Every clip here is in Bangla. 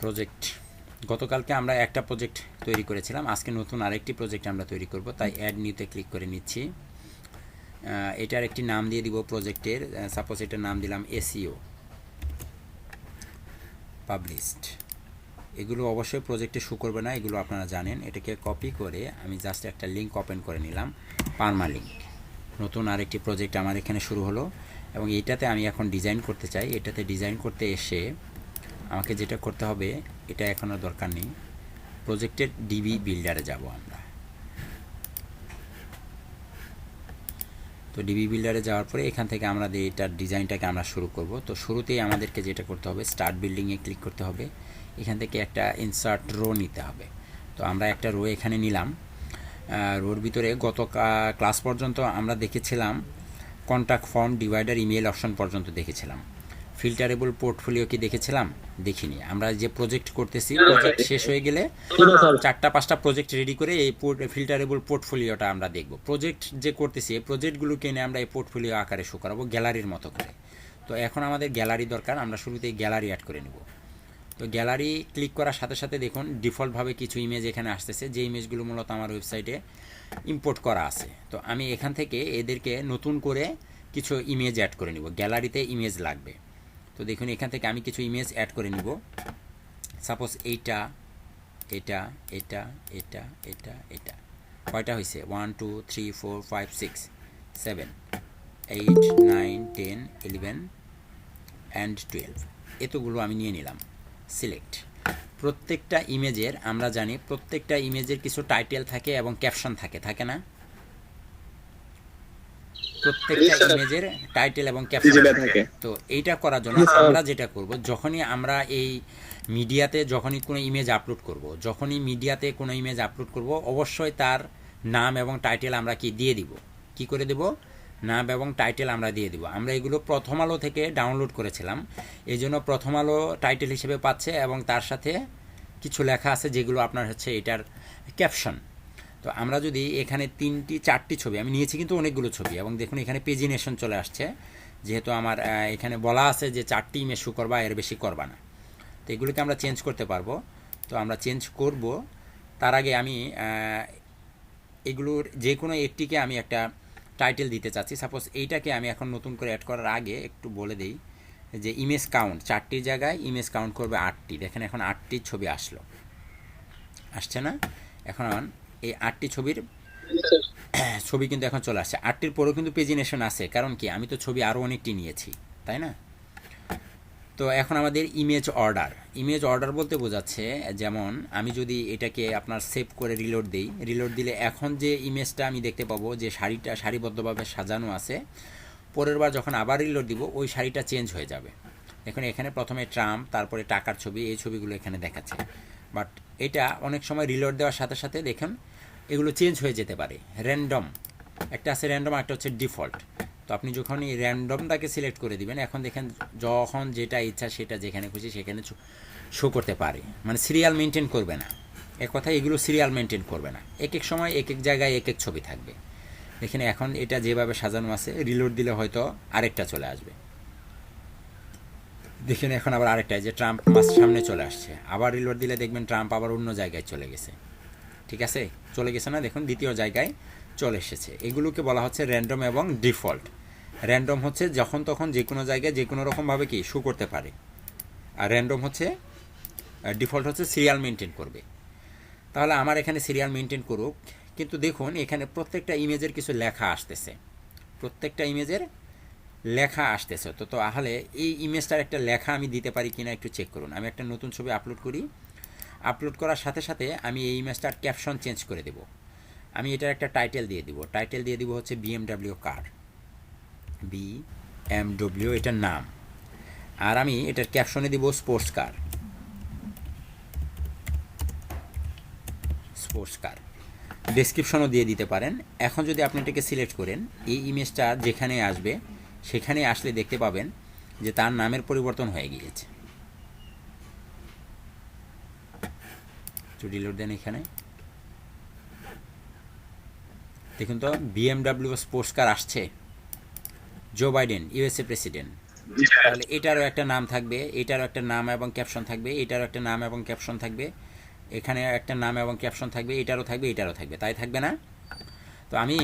প্রজেক্ট গতকালকে আমরা একটা প্রজেক্ট তৈরি করেছিলাম, আজকে নতুন আরেকটি প্রজেক্ট আমরা তৈরি করব, তাই অ্যাড নিউতে ক্লিক করে নিচ্ছি। এটার একটি নাম দিয়ে দিব প্রজেক্টের, সাপোজ এটার নাম দিলাম এসইও পাবলিশড। এগুলো অবশ্যই প্রজেক্টে শো করবে না, এগুলো আপনারা জানেন। এটাকে কপি করে আমি জাস্ট একটা লিঙ্ক ওপেন করে নিলাম, পার্মালিঙ্ক। নতুন আরেকটি প্রজেক্ট আমার এখানে শুরু হলো এবং এটাতে আমি এখন ডিজাইন করতে চাই। এটাতে ডিজাইন করতে এসে আমাকে যেটা করতে হবে, এটা এখনও দরকার নেই, প্রজেক্টের ডিবি বিল্ডারে যাব আমরা। তো ডিবি বিল্ডারে যাওয়ার পরে এখান থেকে আমরা এটার ডিজাইনটাকে আমরা শুরু করব। তো শুরুতেই আমাদেরকে যেটা করতে হবে, স্টার্ট বিল্ডিংয়ে ক্লিক করতে হবে। এখান থেকে একটা ইনসার্ট রো নিতে হবে। তো আমরা একটা রো এখানে নিলাম। রোর ভিতরে গত ক্লাস পর্যন্ত আমরা দেখেছিলাম contact form, divider, email option পর্যন্ত দেখেছিলাম। ফিল্টারেবল পোর্টফোলিও কি দেখেছিলাম? দেখিনি। আমরা যে প্রজেক্ট করতেছি, প্রজেক্ট শেষ হয়ে গেলে 4-5টা প্রজেক্ট রেডি করে এই ফিল্টারেবল পোর্টফোলিওটা আমরা দেখব। প্রজেক্ট যে করতেছি, এই প্রজেক্টগুলোকে এনে আমরা এই পোর্টফোলিও আকারে শো করাবো গ্যালারির মতো করে। তো এখন আমাদের গ্যালারি দরকার, আমরা শুরুতেই গ্যালারি অ্যাড করে নেব। তো গ্যালারি ক্লিক করার সাথে সাথে দেখুন ডিফল্টভাবে কিছু ইমেজ এখানে আসতেছে, যে ইমেজগুলো মূলত আমার ওয়েবসাইটে ইম্পোর্ট করা আছে। তো আমি এখান থেকে এদেরকে নতুন করে কিছু ইমেজ অ্যাড করে নিব। গ্যালারিতে ইমেজ লাগবে। তো দেখুন এখান থেকে আমি কিছু ইমেজ অ্যাড করে নিব। সাপোজ এইটা, এটা, এটা, এটা, এটা, এটা। কয়টা হয়েছে? 1 2 3 4 5 6 7 8 9 10 11 অ্যান্ড 12। এতগুলো আমি নিয়ে নিলাম। সিলেক্ট। প্রত্যেকটা ইমেজের, আমরা জানি প্রত্যেকটা ইমেজের কিছু টাইটেল থাকে এবং ক্যাপশন থাকে, থাকে না? প্রত্যেকটা ইমেজের টাইটেল এবং ক্যাপশন থাকে। তো এইটা করার জন্য আমরা যেটা করব, যখনই আমরা এই মিডিয়াতে যখনই কোনো ইমেজ আপলোড করব, অবশ্যই তার নাম এবং টাইটেল আমরা কি দিয়ে দিব? কি করে দেব? নাম এবং টাইটেল আমরা দিয়ে দিব। আমরা এগুলো প্রথম আলো থেকে ডাউনলোড করেছিলাম, এই জন্য প্রথম আলো টাইটেল হিসেবে পাচ্ছে এবং তার সাথে কিছু লেখা আছে যেগুলো আপনার হচ্ছে এটার ক্যাপশন। তো আমরা যদি এখানে 3-4টি ছবি আমি নিয়েছি, কিন্তু অনেকগুলো ছবি, এবং দেখুন এখানে পেজিনেশন চলে আসছে, যেহেতু আমার এখানে বলা আছে যে 4টি ইমেজ শো করবা, এর বেশি করবা না। তো এগুলোকে আমরা চেঞ্জ করতে পারবো। তো আমরা চেঞ্জ করব, তার আগে আমি এগুলোর যে কোনো একটিকে আমি একটা টাইটেল দিতে চাচ্ছি। সাপোজ এইটাকে আমি এখন নতুন করে অ্যাড করার আগে একটু বলে দিই যে ইমেজ কাউন্ট 4টির জায়গায় ইমেজ কাউন্ট করবে 8টি। দেখেন এখন 8টি ছবি আসছে না? এখন এই 8টি ছবি কিন্তু এখন চলে আসছে। 8টির পরেও কিন্তু পেজিনেশন আছে, কারণ কি, আমি তো ছবি আরও অনেকটি নিয়েছি, তাই না? তো এখন আমাদের ইমেজ অর্ডার বলতে বোঝাচ্ছে, যেমন আমি যদি এটাকে আপনার সেভ করে রিলোড দিলে এখন যে ইমেজটা আমি দেখতে পাবো যে শাড়িটা সারিবদ্ধভাবে সাজানো আছে, পরের বার যখন আবার রিলোড দিব ওই শাড়িটা চেঞ্জ হয়ে যাবে। দেখুন এখানে প্রথমে ট্রাম্প, তারপরে টাকার ছবি, এই ছবিগুলো এখানে দেখাচ্ছে। বাট এটা অনেক সময় রিলোড দেওয়ার সাথে সাথে দেখুন এগুলো চেঞ্জ হয়ে যেতে পারে। র্যান্ডম একটা আছে, র্যান্ডম, একটা হচ্ছে ডিফল্ট। তো আপনি যখন এই র্যান্ডমটাকে সিলেক্ট করে দিবেন, এখন দেখেন যখন যেটা ইচ্ছা সেটা যেখানে খুশি সেখানে শো করতে পারে, মানে সিরিয়াল মেনটেন করবে না। এক কথায় এগুলো সিরিয়াল মেনটেন করবে না, এক এক সময় এক এক জায়গায় এক এক ছবি থাকবে। এখানে এখন এটা যেভাবে সাজানো আছে, রিলোড দিলে হয়তো আরেকটা চলে আসবে। দেখেন এখন আবার আরেকটা, যে ট্রাম্প সামনে চলে আসছে, আবার রিলোড দিলে দেখবেন ট্রাম্প আবার অন্য জায়গায় চলে গেছে। ঠিক আছে, চলে গেছে না? দেখুন দ্বিতীয় জায়গায় চলে এসেছে। এগুলোকে বলা হচ্ছে র্যান্ডম এবং ডিফল্ট। র্যান্ডম হচ্ছে যখন তখন যে কোনো জায়গায় যে কোনো রকমভাবে কি শো করতে পারে, আর ডিফল্ট হচ্ছে সিরিয়াল মেনটেন করবে। তাহলে আমার এখানে সিরিয়াল মেনটেন করুক, কিন্তু দেখুন এখানে প্রত্যেকটা ইমেজের কিছু লেখা আসতেছে। তো তাহলে এই ইমেজটার একটা লেখা আমি দিতে পারি কিনা একটু চেক করুন। আমি একটা নতুন ছবি আপলোড করি, আপলোড করার সাথে সাথে আমি এই ইমেজটার ক্যাপশন চেঞ্জ করে দেব। আমি এটার একটা টাইটেল দিয়ে দিব হচ্ছে BMW কার, BMW এটার নাম। আর আমি এটার ক্যাপশনে দিব স্পোর্টস কার। ডেসক্রিপশনও দিয়ে দিতে পারেন। এখন যদি আপনি এটাকে সিলেক্ট করেন, এই ইমেজটা যেখানে আসবে সেখানে আসলে দেখতে পাবেন যে তার নামের পরিবর্তন হয়ে গিয়েছে। রিলোড দেন, এখানে দেখুন তো BMW স্পোর্টস কার আসছে। জো বাইডেন USA প্রেসিডেন্ট, তাহলে এটারও একটা নাম থাকবে, এটারও একটা নাম এবং ক্যাপশন থাকবে, এটারও একটা নাম এবং ক্যাপশন থাকবে, এখানে একটা নাম এবং ক্যাপশন থাকবে, এটারও থাকবে, এটারও থাকবে, তাই থাকবে না? তো আমি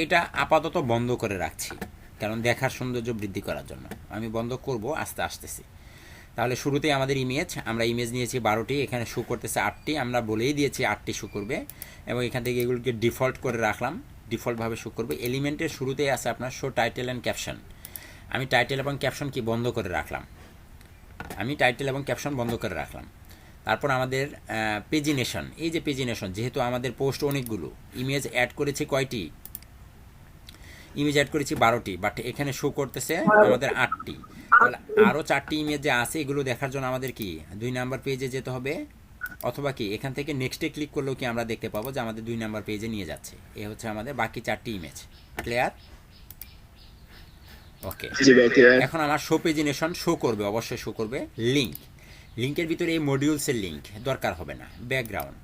এটা আপাতত বন্ধ করে রাখছি, কারণ দেখার সৌন্দর্য বৃদ্ধি করার জন্য আমি বন্ধ করব, আস্তে আসতেছি। তাহলে শুরুতেই আমাদের ইমেজ, আমরা ইমেজ নিয়েছি 12টি, এখানে শো করতেছে 8টি, আমরা বলেই দিয়েছি 8টি শো করবে, এবং এখান থেকে এগুলোকে ডিফল্ট করে রাখলাম, ডিফল্টভাবে শো করবে। এলিমেন্টের শুরুতেই আছে আপনার শো টাইটেল অ্যান্ড ক্যাপশন, আমি টাইটেল এবং ক্যাপশন কি বন্ধ করে রাখলাম, আমি টাইটেল এবং ক্যাপশন বন্ধ করে রাখলাম। তারপর আমাদের পেজিনেশন, এই যে পেজিনেশন, যেহেতু আমাদের পোস্ট অনেকগুলো, ইমেজ অ্যাড করেছি কয়টি, ইমেজ অ্যাড করেছি 12টি, বাট এখানে শো করতেছে আমাদের 8টি। তাহলে আরও 4টি ইমেজ যে আছে এগুলো দেখার জন্য আমাদের কি 2 নাম্বার পেজে যেতে হবে, অথবা কি এখান থেকে নেক্সটে ক্লিক করলেও কি আমরা দেখতে পাবো যে আমাদের 2 নাম্বার পেজে নিয়ে যাচ্ছে। এ হচ্ছে আমাদের বাকি 4টি ইমেজ। ক্লিয়ার? ওকে, এখন আমার শো পেজিনেশন শো করবে, অবশ্যই শো করবে লিঙ্ক, লিঙ্কের ভিতরে এই মডিউলসের লিঙ্ক দরকার হবে না। ব্যাকগ্রাউন্ড,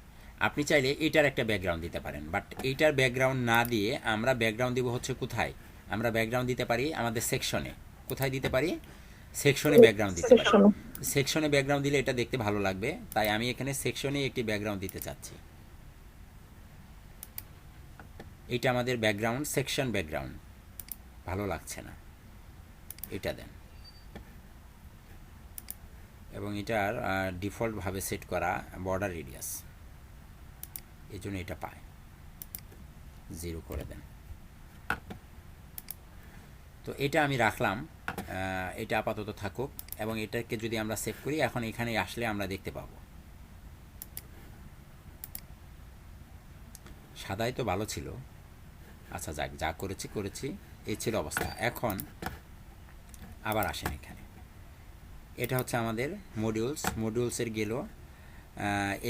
আপনি চাইলে এইটার একটা ব্যাকগ্রাউন্ড দিতে পারেন, বাট এইটার ব্যাকগ্রাউন্ড না দিয়ে আমরা ব্যাকগ্রাউন্ড দিব হচ্ছে কোথায়, আমরা ব্যাকগ্রাউন্ড দিতে পারি আমাদের সেকশনে। কোথায় দিতে পারি? সেকশনে ব্যাকগ্রাউন্ড দিতে পারি। সেকশনে ব্যাকগ্রাউন্ড দিলে এটা দেখতে ভালো লাগবে, তাই আমি এখানে সেকশনে একটি ব্যাকগ্রাউন্ড দিতে চাচ্ছি। এটা আমাদের ব্যাকগ্রাউন্ড, সেকশন ব্যাকগ্রাউন্ড, ভালো লাগছে না, এটা দেন। এবং এটার ডিফল্টভাবে সেট করা বর্ডার রেডিয়াস, এই জন্য এটা পায়, 0 করে দেন। তো এটা আমি রাখলাম, এটা আপাতত থাকুক, এবং এটাকে যদি আমরা সেভ করি, এখন এখানে আসলে আমরা দেখতে পাবো। সাদাই তো ভালো ছিল, আচ্ছা যাক, যা করেছি করেছি, এই ছিল অবস্থা। এখন আবার আসেন এখানে, এটা হচ্ছে আমাদের মডিউলস, মডিউলসের গেল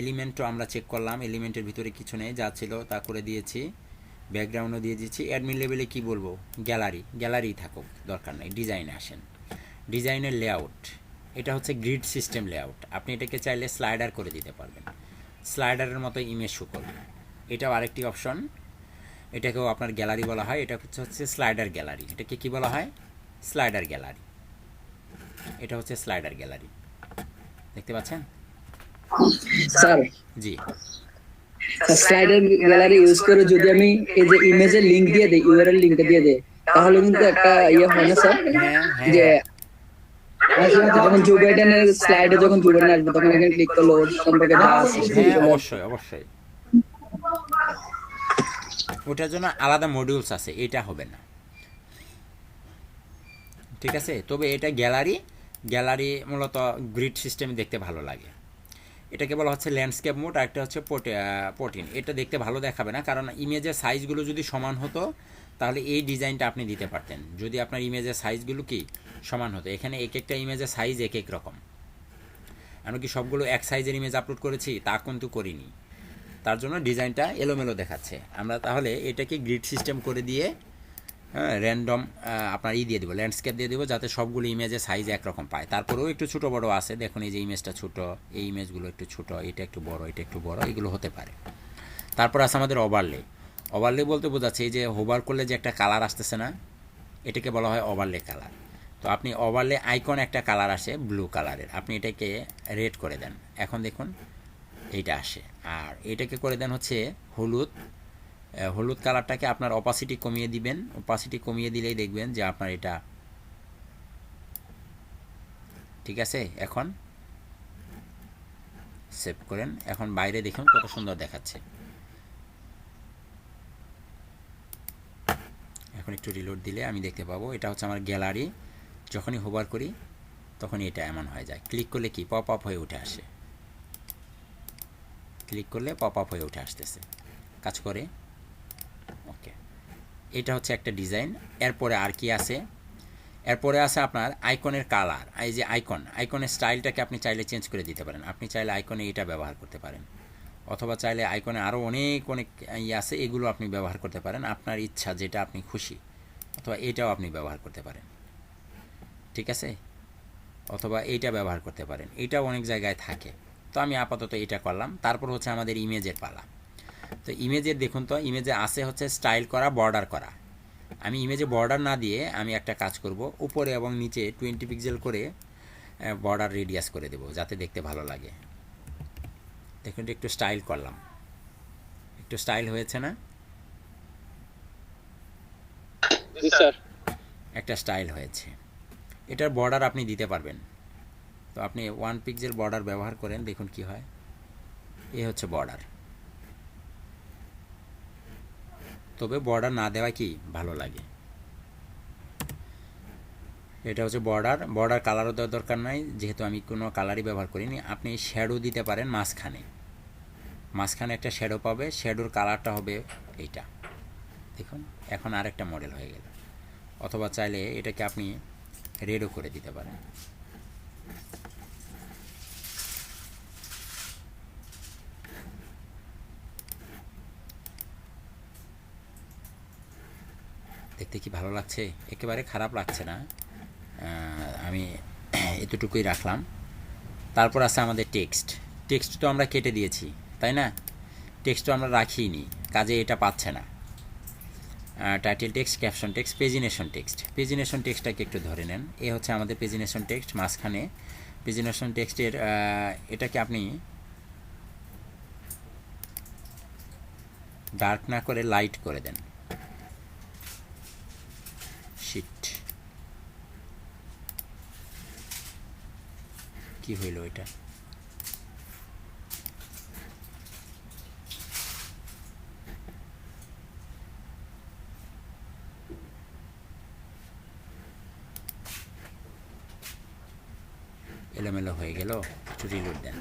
এলিমেন্টও আমরা চেক করলাম, এলিমেন্টের ভিতরে কিছু নেই, যা ছিল তা করে দিয়েছি, ব্যাকগ্রাউন্ডও দিয়ে দিচ্ছি। অ্যাডমিন লেভেলে কি বলবো, গ্যালারি, গ্যালারি থাকুক, দরকার নেই। ডিজাইনে আসেন, ডিজাইনের লেআউট, এটা হচ্ছে গ্রিড সিস্টেম লেআউট, আপনি এটাকে চাইলে স্লাইডার করে দিতে পারবেন, স্লাইডারের মতো ইমেজ শো করবে, এটাও আরেকটি অপশন। এটাকেও আপনার গ্যালারি বলা হয়, এটা হচ্ছে স্লাইডার গ্যালারি, এটাকে কি বলা হয়, স্লাইডার গ্যালারি, এটা হচ্ছে স্লাইডার গ্যালারি, দেখতে পাচ্ছেন? স্যার, জি, স্লাইডার গ্যালারি ইউজ করে যদি আমি এই যে ইমেজের লিংক দিয়ে দেই, ইউআরএল লিংকটা দিয়ে দেই, তাহলে কিন্তু একটা ইয়ে হয় না স্যার, হ্যাঁ যে হ্যাঁ যখন জো বাইডেনের স্লাইডে যখন জো বাইডেন আসবে তখন এখানে ক্লিক করলে ওর সম্পর্কে যা আছে হ্যাঁ, অবশ্যই অবশ্যই, ওটার জন্য আলাদা মডিউলস আছে, এটা হবে না, ঠিক আছে? তবে এটা গ্যালারি, গ্যালারি মূলত গ্রিড সিস্টেমে দেখতে ভালো লাগে। এটাকে বলা হচ্ছে ল্যান্ডস্কেপ মোড, আর একটা হচ্ছে পোর্টিন। এটা দেখতে ভালো দেখাবে না, কারণ ইমেজের সাইজগুলো যদি সমান হতো তাহলে এই ডিজাইনটা আপনি দিতে পারতেন, যদি আপনার ইমেজের সাইজগুলো কি সমান হতো। এখানে এক একটা ইমেজের সাইজ এক এক রকম, আমি কি সবগুলো এক সাইজের ইমেজ আপলোড করেছি? তা কিন্তু করিনি, তার জন্য ডিজাইনটা এলোমেলো দেখাচ্ছে। আমরা তাহলে এটাকে গ্রিড সিস্টেম করে দিয়ে, হ্যাঁ, র্যান্ডম আপনার দিয়ে দেবো, ল্যান্ডস্কেপ দিয়ে দেবো, যাতে সবগুলো ইমেজের সাইজ একরকম পায়। তারপরেও একটু ছোটো বড়ো আছে, দেখুন এই যে ইমেজটা ছোটো, এই ইমেজগুলো একটু ছোটো, এটা একটু বড়, এটা একটু বড়, এগুলো হতে পারে। তারপর আছে আমাদের ওভারলে। ওভারলে বলতে বোঝাচ্ছে এই যে হোভার করলে যে একটা কালার আসতেছে না, এটাকে বলা হয় ওভারলে কালার। তো আপনি ওভারলে আইকন একটা কালার আসে ব্লু কালারের, আপনি এটাকে রেড করে দেন, এখন দেখুন এইটা আসে। আর এটাকে করে দেন হচ্ছে হলুদ, হলুদ কালারটাকে আপনার অপাসিটি কমিয়ে দিবেন, অপাসিটি কমিয়ে দিলেই দেখবেন যে আপনার এটা ঠিক আছে। এখন সেভ করেন, এখন বাইরে দেখুন কত সুন্দর দেখাচ্ছে। এখন একটু রিলোড দিলে আমি দেখতে পাবো এটা হচ্ছে আমার গ্যালারি, যখনই হোভার করি তখনই এটা এমন হয়ে যায়। ক্লিক করলে কি পপ আপ হয়ে উঠে আসে, ক্লিক করলে পপ আপ হয়ে উঠে আসতেছে, কাজ করে। ওকে, এটা হচ্ছে একটা ডিজাইন। এরপরে আর কি আছে, এরপরে আছে আপনার আইকনের কালার। এই যে আইকন, আইকনের স্টাইলটাকে আপনি চাইলে চেঞ্জ করে দিতে পারেন, আপনি চাইলে আইকনে এটা ব্যবহার করতে পারেন, অথবা চাইলে আইকনে আরও অনেক অনেক ইয়ে আছে, এগুলো আপনি ব্যবহার করতে পারেন, আপনার ইচ্ছা যেটা আপনি খুশি, অথবা এটাও আপনি ব্যবহার করতে পারেন, ঠিক আছে? অথবা এইটা ব্যবহার করতে পারেন, এটাও অনেক জায়গায় থাকে। তো আমি আপাতত এটা করলাম। তারপর হচ্ছে আমাদের ইমেজের পালা। তো ইমেজের দেখুন, তো ইমেজে আছে হচ্ছে স্টাইল করা, বর্ডার করা। আমি ইমেজে বর্ডার না দিয়ে আমি একটা কাজ করব, উপরে এবং নিচে 20 পিক্সেল করে বর্ডার রেডিয়াস করে দেব যাতে দেখতে ভালো লাগে। দেখুন একটু স্টাইল করলাম, একটু স্টাইল হয়েছে না? জি স্যার। একটা স্টাইল হয়েছে। এটার বর্ডার আপনি দিতে পারবেন, তো আপনি 1 পিক্সেল বর্ডার ব্যবহার করেন, দেখুন কি হয়। এ হচ্ছে বর্ডার, তবে বর্ডার না দেওয়া কি ভালো লাগে। এটা হচ্ছে বর্ডার। বর্ডার কালারও দেওয়ার দরকার নাই, যেহেতু আমি কোনো কালারই ব্যবহার করিনি। আপনি শ্যাডো দিতে পারেন মাঝখানে, মাঝখানে একটা শ্যাডো পাবে, শ্যাডোর কালারটা হবে এইটা। দেখুন এখন আরেকটা মডেল হয়ে গেল। অথবা চাইলে এটাকে আপনি রেডও করে দিতে পারেন। দেখতে কি ভালো লাগছে? একেবারে খারাপ লাগছে না। আমি এতটুকুই রাখলাম। তারপর আছে আমাদের টেক্সট। টেক্সট তো আমরা কেটে দিয়েছি, তাই না? টেক্সট তো আমরা রাখিনি, কাজে এটা পাচ্ছে না। Title text, caption text, pagination text. Pagination টেক্সটটাকে একটু ধরে নেন। এ হচ্ছে আমাদের পেজিনেশন টেক্সট। মাঝখানে পেজিনেশন টেক্সটের এটাকে আপনি ডার্ক না করে লাইট করে দেন। শিট, কি হইল এটা? এলোমেলো হয়ে গেল, একটু রিলোড দেন।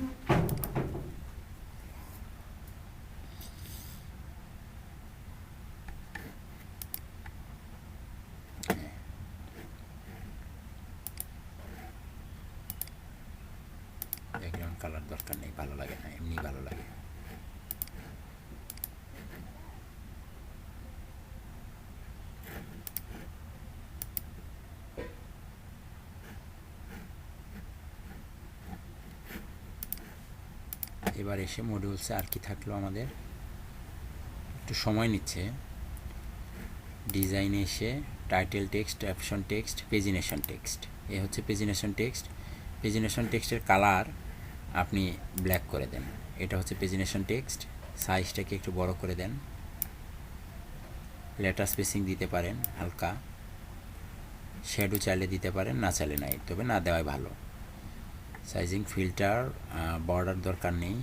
ব্যাকগ্রাউন্ড কালার দরকার নেই, ভালো লাগে না, এমনি ভালো লাগে। এবার এসে মডিউলসে আর কি থাকলো আমাদের, একটু সময় নিচ্ছে। ডিজাইনে এসে title text, caption text, pagination text. এ হচ্ছে পেজিনেশন টেক্সট। পেজিনেশন টেক্সটের কালার আপনি ব্ল্যাক করে দেন। এটা হচ্ছে পেজিনেশন টেক্সট। সাইজটাকে একটু বড় করে দেন। লেটার স্পেসিং দিতে পারেন হালকা, শ্যাডো চাইলে দিতে পারেন, না চাইলে নাই, তবে না দেওয়াই ভালো। সাইজিং, ফিল্টার, বর্ডার দরকার নেই,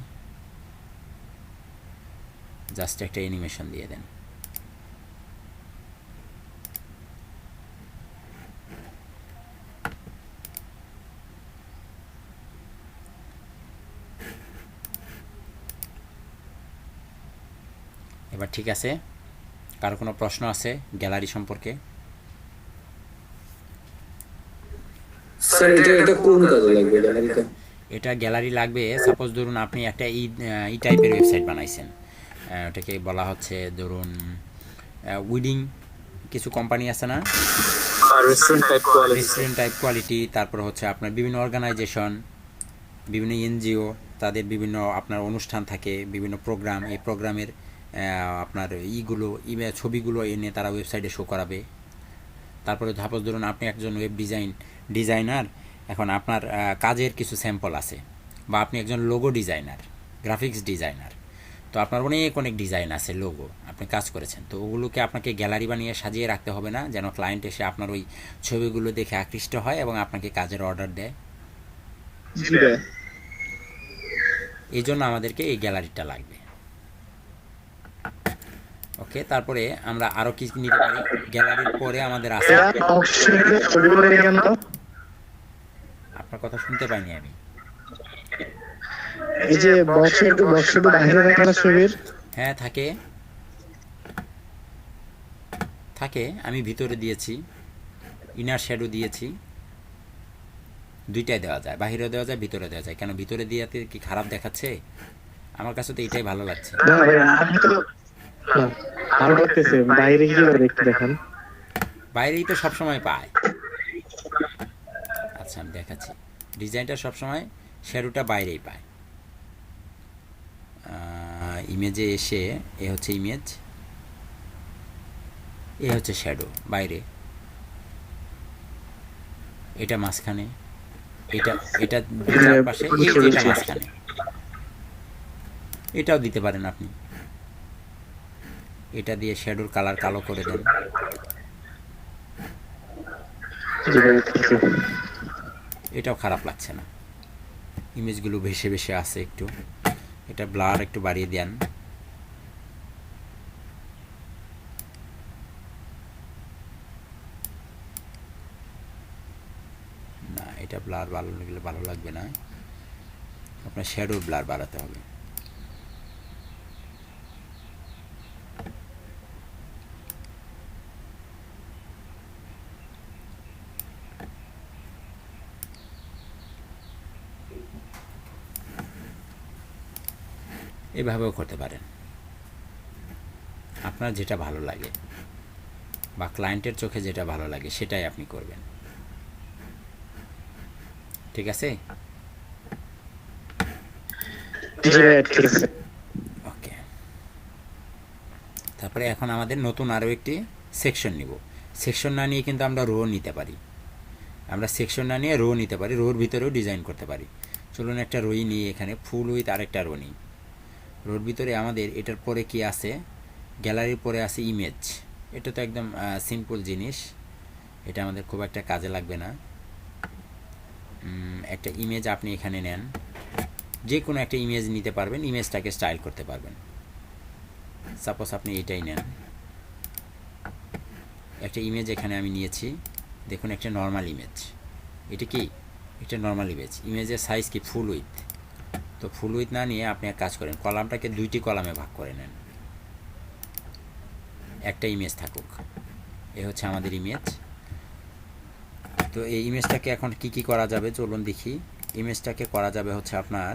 জাস্ট একটা অ্যানিমেশন দিয়ে দেন। এবার ঠিক আছে? কারো কোনো প্রশ্ন আছে গ্যালারি সম্পর্কে? স্যার এটা কোন কাজে লাগবে গ্যালারিতে? এটা গ্যালারি লাগবে, সাপোজ ধরুন আপনি একটা ই টাইপের ওয়েবসাইট বানাইছেন, ওটাকে বলা হচ্ছে ধরুন উইডিং, কিছু কোম্পানি আছে না, রেস্টুরেন্ট টাইপ কোয়ালিটি। তারপর হচ্ছে আপনার বিভিন্ন অর্গানাইজেশন, বিভিন্ন এনজিও, তাদের বিভিন্ন আপনার অনুষ্ঠান থাকে, বিভিন্ন প্রোগ্রাম। এই প্রোগ্রামের আপনার ছবিগুলো এনে তারা ওয়েবসাইটে শো করাবে। তারপরে সাপোজ ধরুন আপনি একজন ওয়েব ডিজাইনার, এখন আপনার কাজের কিছু স্যাম্পল আছে, বা আপনি একজন লোগো ডিজাইনার, গ্রাফিক্স ডিজাইনার, তো আপনার অনেক ডিজাইন আছে, লোগো আপনি কাজ করেছেন, তো ওগুলোকে আপনাকে গ্যালারি বানিয়ে সাজিয়ে রাখতে হবে না, যেন ক্লায়েন্ট এসে আপনার ওই ছবিগুলো দেখে আকৃষ্ট হয় এবং আপনাকে কাজের অর্ডার দেয়। এই জন্য আমাদেরকে এই গ্যালারিটা লাগবে। ওকে, তারপরে আমরা আরো কি নিতে পারি? গ্যালারির পরে আমাদের আছে, আপনার কথা শুনতে পাইনি আমি। এই যে বক্সটা বাইরে রাখা ছবির, হ্যাঁ থাকে, আমি ভিতরে দিয়েছি, ইনার শ্যাডো দিয়েছি, দুইটাই দেওয়া যায়, বাহিরেও দেওয়া যায়, ভিতরে দেওয়া যায়। কেন ভিতরে দিয়াতে কি খারাপ দেখাচ্ছে? আমার কাছে তো এটাই ভালো লাগছে। বাইরে গিয়ে দেখতে দেখান, বাইরেই তো সবসময় পায়। আচ্ছা আমি দেখাচ্ছি, ডিজাইনটা সবসময় শ্যাডোটা বাইরেই পায়। ইমেজে এসে, এ হচ্ছে ইমেজ, এ হচ্ছে শ্যাডো বাইরে, এটা মাঝখানে, এটা এটা চারপাশে, এই যে এটা মাঝখানে, এটাও দিতে পারেন আপনি। এটা দিয়ে শ্যাডোর কালার কালো করে দেন। এটাও খারাপ লাগছে না, ইমেজগুলো ভেসে ভেসে আছে একটু, এটা ব্লার একটু বাড়িয়ে দেন। না, এটা ব্লার ভালো লাগলে ভালো লাগবে না, আপনার শ্যাডোর ব্লার বাড়াতে হবে। এভাবেও করতে পারেন, আপনার যেটা ভালো লাগে বা ক্লায়েন্টের চোখে যেটা ভালো লাগে সেটাই আপনি করবেন, ঠিক আছে? ওকে, তারপরে এখন আমাদের নতুন আরও একটি সেকশন নিব। সেকশন না নিয়ে কিন্তু আমরা রো নিতে পারি, আমরা সেকশন না নিয়ে রো নিতে পারি, রোর ভিতরেও ডিজাইন করতে পারি। চলুন একটা রোই নিই, এখানে ফুল উইথ আরেকটা রো নিই। রোর ভিতরে আমাদের এটার পরে কি আছে, গ্যালারির পরে আছে ইমেজ। এটা তো একদম সিম্পল জিনিস, এটা আমাদের খুব একটা কাজে লাগবে না। একটা ইমেজ আপনি এখানে নেন, যে কোনো একটা ইমেজ নিতে পারবেন, ইমেজটাকে স্টাইল করতে পারবেন। সাপোজ আপনি এটাই নেন, একটা ইমেজ এখানে আমি নিয়েছি, দেখুন একটা নর্মাল ইমেজ। এটা কি, এটা নর্মাল ইমেজ, ইমেজের সাইজ কি ফুল উইথ। তো ফুল উইথ না নিয়ে আপনি এক কাজ করেন, কলামটাকে দুইটি কলামে ভাগ করে নেন, একটা ইমেজ থাকুক। এ হচ্ছে আমাদের ইমেজ। তো এই ইমেজটাকে এখন কি কি করা যাবে চলুন দেখি। ইমেজটাকে করা যাবে হচ্ছে আপনার,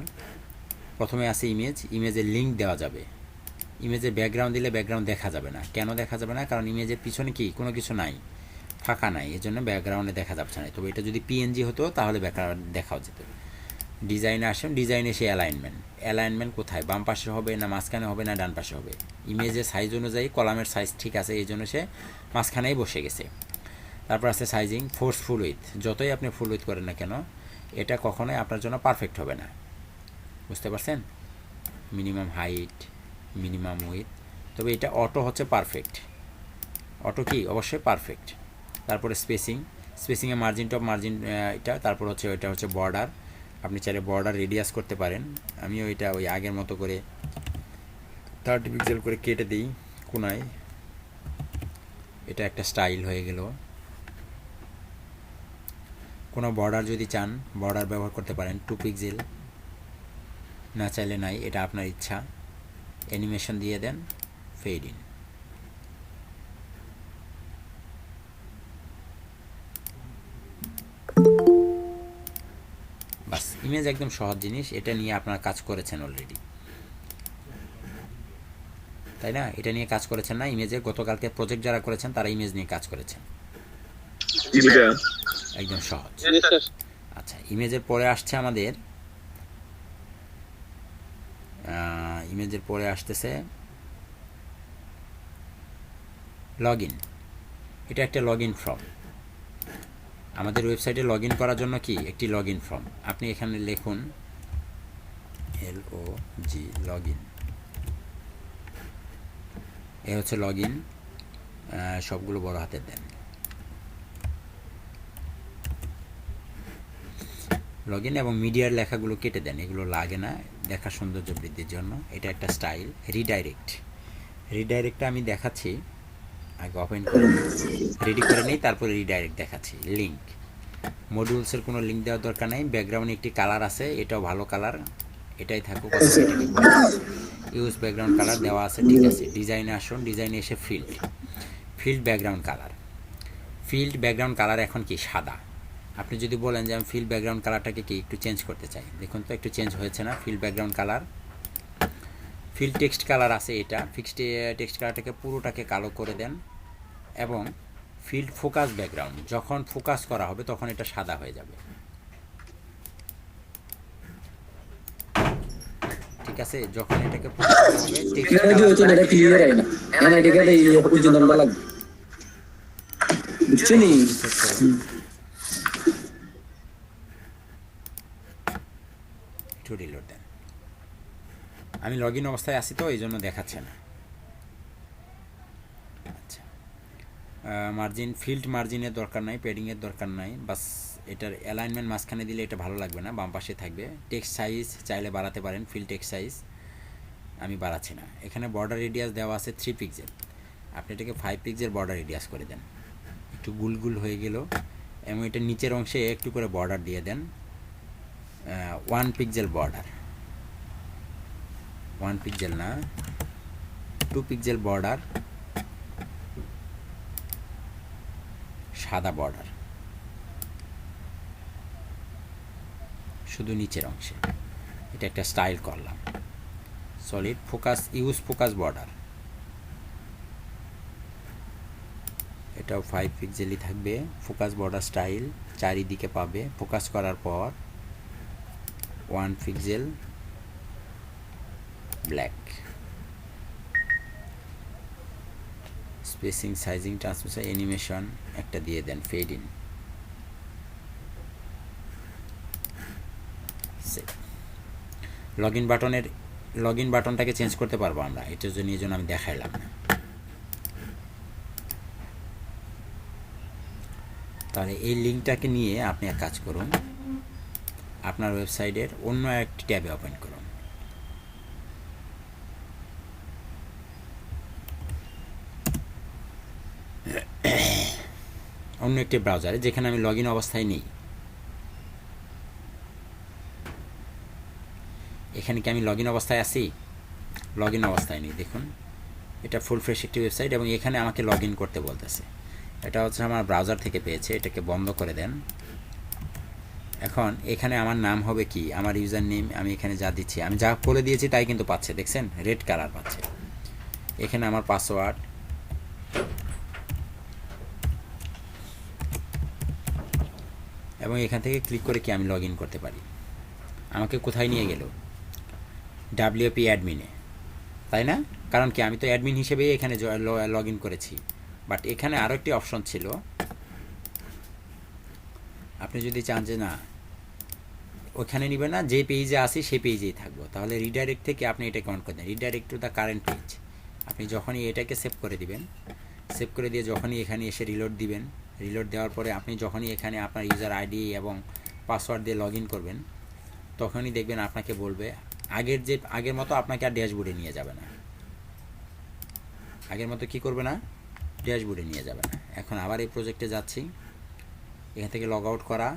প্রথমে আছে ইমেজ, ইমেজের লিঙ্ক দেওয়া যাবে। ইমেজের ব্যাকগ্রাউন্ড দিলে ব্যাকগ্রাউন্ড দেখা যাবে না, কেন দেখা যাবে না, কারণ ইমেজের পিছনে কি কোনো কিছু নাই, ফাঁকা নাই, এই জন্য ব্যাকগ্রাউন্ডে দেখা যাচ্ছে না। তবে এটা যদি পিএনজি হতো তাহলে ব্যাকগ্রাউন্ড দেখাও যেত। ডিজাইনে আসেন, ডিজাইনে সে অ্যালাইনমেন্ট কোথায়, বাম পাশে হবে না মাঝখানে হবে না ডান পাশে হবে। ইমেজের সাইজ অনুযায়ী কলামের সাইজ ঠিক আছে, এই জন্য সে মাঝখানেই বসে গেছে। তারপর আছে সাইজিং, ফোর্স ফুল উইথ। যতই আপনি ফুল উইথ করেন না কেন, এটা কখনোই আপনার জন্য পারফেক্ট হবে না, বুঝতে পারছেন? Minimum height, minimum with. তবে এটা অটো হচ্ছে পারফেক্ট, অটো কি অবশ্যই পারফেক্ট। তারপরে স্পেসিংয়ে মার্জিন টপ মার্জিন, এটা। তারপর হচ্ছে এটা হচ্ছে বর্ডার, আপনি চাইলে বর্ডার রেডিয়াস করতে পারেন। আমিও এটা ওই আগের মতো করে 30 পিক্সেল করে কেটে দিই কোনায়, এটা একটা স্টাইল হয়ে গেল। কোনো বর্ডার যদি চান বর্ডার ব্যবহার করতে পারেন, 2 পিক্সেল, না চাইলে নাই, এটা আপনার ইচ্ছা। অ্যানিমেশন দিয়ে দেন, ফেড ইন। বাস, ইমেজ একদম সহজ জিনিস, এটা নিয়ে আপনারা কাজ করেছেন অলরেডি, তাই না? এটা নিয়ে কাজ করেছেন না ইমেজে? গতকালকে প্রজেক্ট যারা করেছেন তারা ইমেজ নিয়ে কাজ করেছেন, একদম সহজ। আচ্ছা, ইমেজের পরে আসছে আমাদের, ইমেজের পরে আসতেছে লগ ইন। এটা একটা লগ ইন ফর্ম, আমাদের ওয়েবসাইটে লগ ইন করার জন্য কি একটি লগ ইন ফর্ম। আপনি এখানে লিখুন LOG, লগ ইন। এ হচ্ছে লগ ইন, সবগুলো বড় হাতের দেন। লগ ইন এবং মিডিয়ার লেখাগুলো কেটে দেন, এগুলো লাগে না, দেখা সৌন্দর্য বৃদ্ধির জন্য। এটা একটা স্টাইল। রিডাইরেক্টটা আমি দেখাচ্ছি, আগে ওপেন করে রেডি করে নিই, তারপরে রিডাইরেক্ট দেখাচ্ছি। লিঙ্ক, মডিউলসের কোনো লিঙ্ক দেওয়ার দরকার নেই। ব্যাকগ্রাউন্ডে একটি কালার আছে, এটাও ভালো কালার, এটাই থাকুক। ইউজ ব্যাকগ্রাউন্ড কালার দেওয়া আছে, ঠিক আছে। ডিজাইনে আসুন, ডিজাইনে এসে ফিল্ড ব্যাকগ্রাউন্ড কালার এখন কি সাদা। আপনি যদি বলেন যে আমি ফিল্ড ব্যাকগ্রাউন্ড কালারটাকে কি একটু চেঞ্জ করতে চাই, দেখুন তো একটু চেঞ্জ হয়েছে না? Field background colour, field text colour আছে, এটা ফিক্সড টেক্সট কালারটাকে পুরোটাকে কালো করে দেন। এবং ফিল্ড ফোকাস ব্যাকগ্রাউন্ড, যখন ফোকাস করা হবে তখন এটা সাদা হয়ে যাবে, ঠিক আছে? যখন এটাকে ফোকাস করা হবে টেক্সট কালার বুঝছো নি? সেট করো। একটু রিলোড দেন। আমি লগ ইন অবস্থায় আছি তো এই জন্য দেখাচ্ছে না। আচ্ছা, মার্জিন ফিল্ড মার্জিনের দরকার নাই, প্যাডিংয়ের দরকার নাই, বাস এটার অ্যালাইনমেন্ট মাঝখানে দিলে এটা ভালো লাগবে না, বাম পাশে থাকবে। টেক্সট সাইজ চাইলে বাড়াতে পারেন, ফিল্ড টেক্সট সাইজ আমি বাড়াচ্ছি না। এখানে বর্ডার রেডিয়াস দেওয়া আছে 3 পিক্সেল, আপনি এটাকে 5 পিক্সেল বর্ডার রেডিয়াস করে দেন। একটু গুলগুল হয়ে গেল এবং এটা নিচের অংশে একটু করে বর্ডার দিয়ে দেন, 1 পিক্সেল বর্ডার, 1 পিক্সেল না 2 পিক্সেল বর্ডার, সাদা বর্ডার শুধু নিচের অংশে। এটা একটা স্টাইল করলাম। Solid focus, use focus border, এটাও 5 পিক্সেলই থাকবে। ফোকাস বর্ডার স্টাইল চারিদিকে পাবে। ফোকাস করার পর 1 pixel black. Spacing, sizing, transmission, animation একটা দিয়ে দেন, ফেড ইন। লগ ইন বাটনটাকে চেঞ্জ করতে পারবো আমরা, এটার জন্য এই জন্য আমি দেখাইলাম না। তাহলে এই লিঙ্কটাকে নিয়ে আপনি এক কাজ করুন, আপনার ওয়েবসাইটের অন্য একটি ট্যাবে ওপেন করুন। অন্য একটি ব্রাউজারে যেখানে আমি লগ ইন অবস্থায় নেই। এখানে কি আমি লগ ইন অবস্থায় আছি? লগ ইন অবস্থায় নেই। দেখুন এটা ফুল ফ্রেশ একটি ওয়েবসাইট এবং এখানে আমাকে লগ ইন করতে বলতেছে। এটা হচ্ছে আমার ব্রাউজার থেকে পেয়েছে, এটাকে বন্ধ করে দেন। এখন এখানে আমার নাম হবে কি, আমার ইউজার নেম আমি এখানে যা দিচ্ছি, আমি যা বলে দিয়েছি তাই কিন্তু পাচ্ছে, দেখছেন রেড কালার পাচ্ছে। এখানে আমার পাসওয়ার্ড, এবং এখান থেকে ক্লিক করে কি আমি লগ ইন করতে পারি। আমাকে কোথায় নিয়ে গেল? WP অ্যাডমিনে, তাই না? কারণ কি আমি তো অ্যাডমিন হিসেবেই এখানে লগ ইন করেছি। বাট এখানে আরও একটি অপশন ছিল, আপনি যদি চান যে না ওখানে নিবে না, যে পেজে আসি সেই পেজেই থাকবো, তাহলে রিডাইরেক্ট থেকে আপনি এটাকে অন করে দেন, redirect to the current page. আপনি যখনই এটাকে সেভ করে দিবেন, সেভ করে দিয়ে যখনই এখানে এসে রিলোড দিবেন, রিলোড দেওয়ার পরে আপনি যখনই এখানে আপনার ইউজার আইডি এবং পাসওয়ার্ড দিয়ে লগ ইন করবেন, তখনই দেখবেন আপনাকে বলবে আগের মতো আপনাকে আর ড্যাশবোর্ডে নিয়ে যাবে না। আগের মতো কি করবে না? ড্যাশবোর্ডে নিয়ে যাবে না। এখন আবার এই প্রজেক্টে যাচ্ছি, এখান থেকে লগ আউট করা,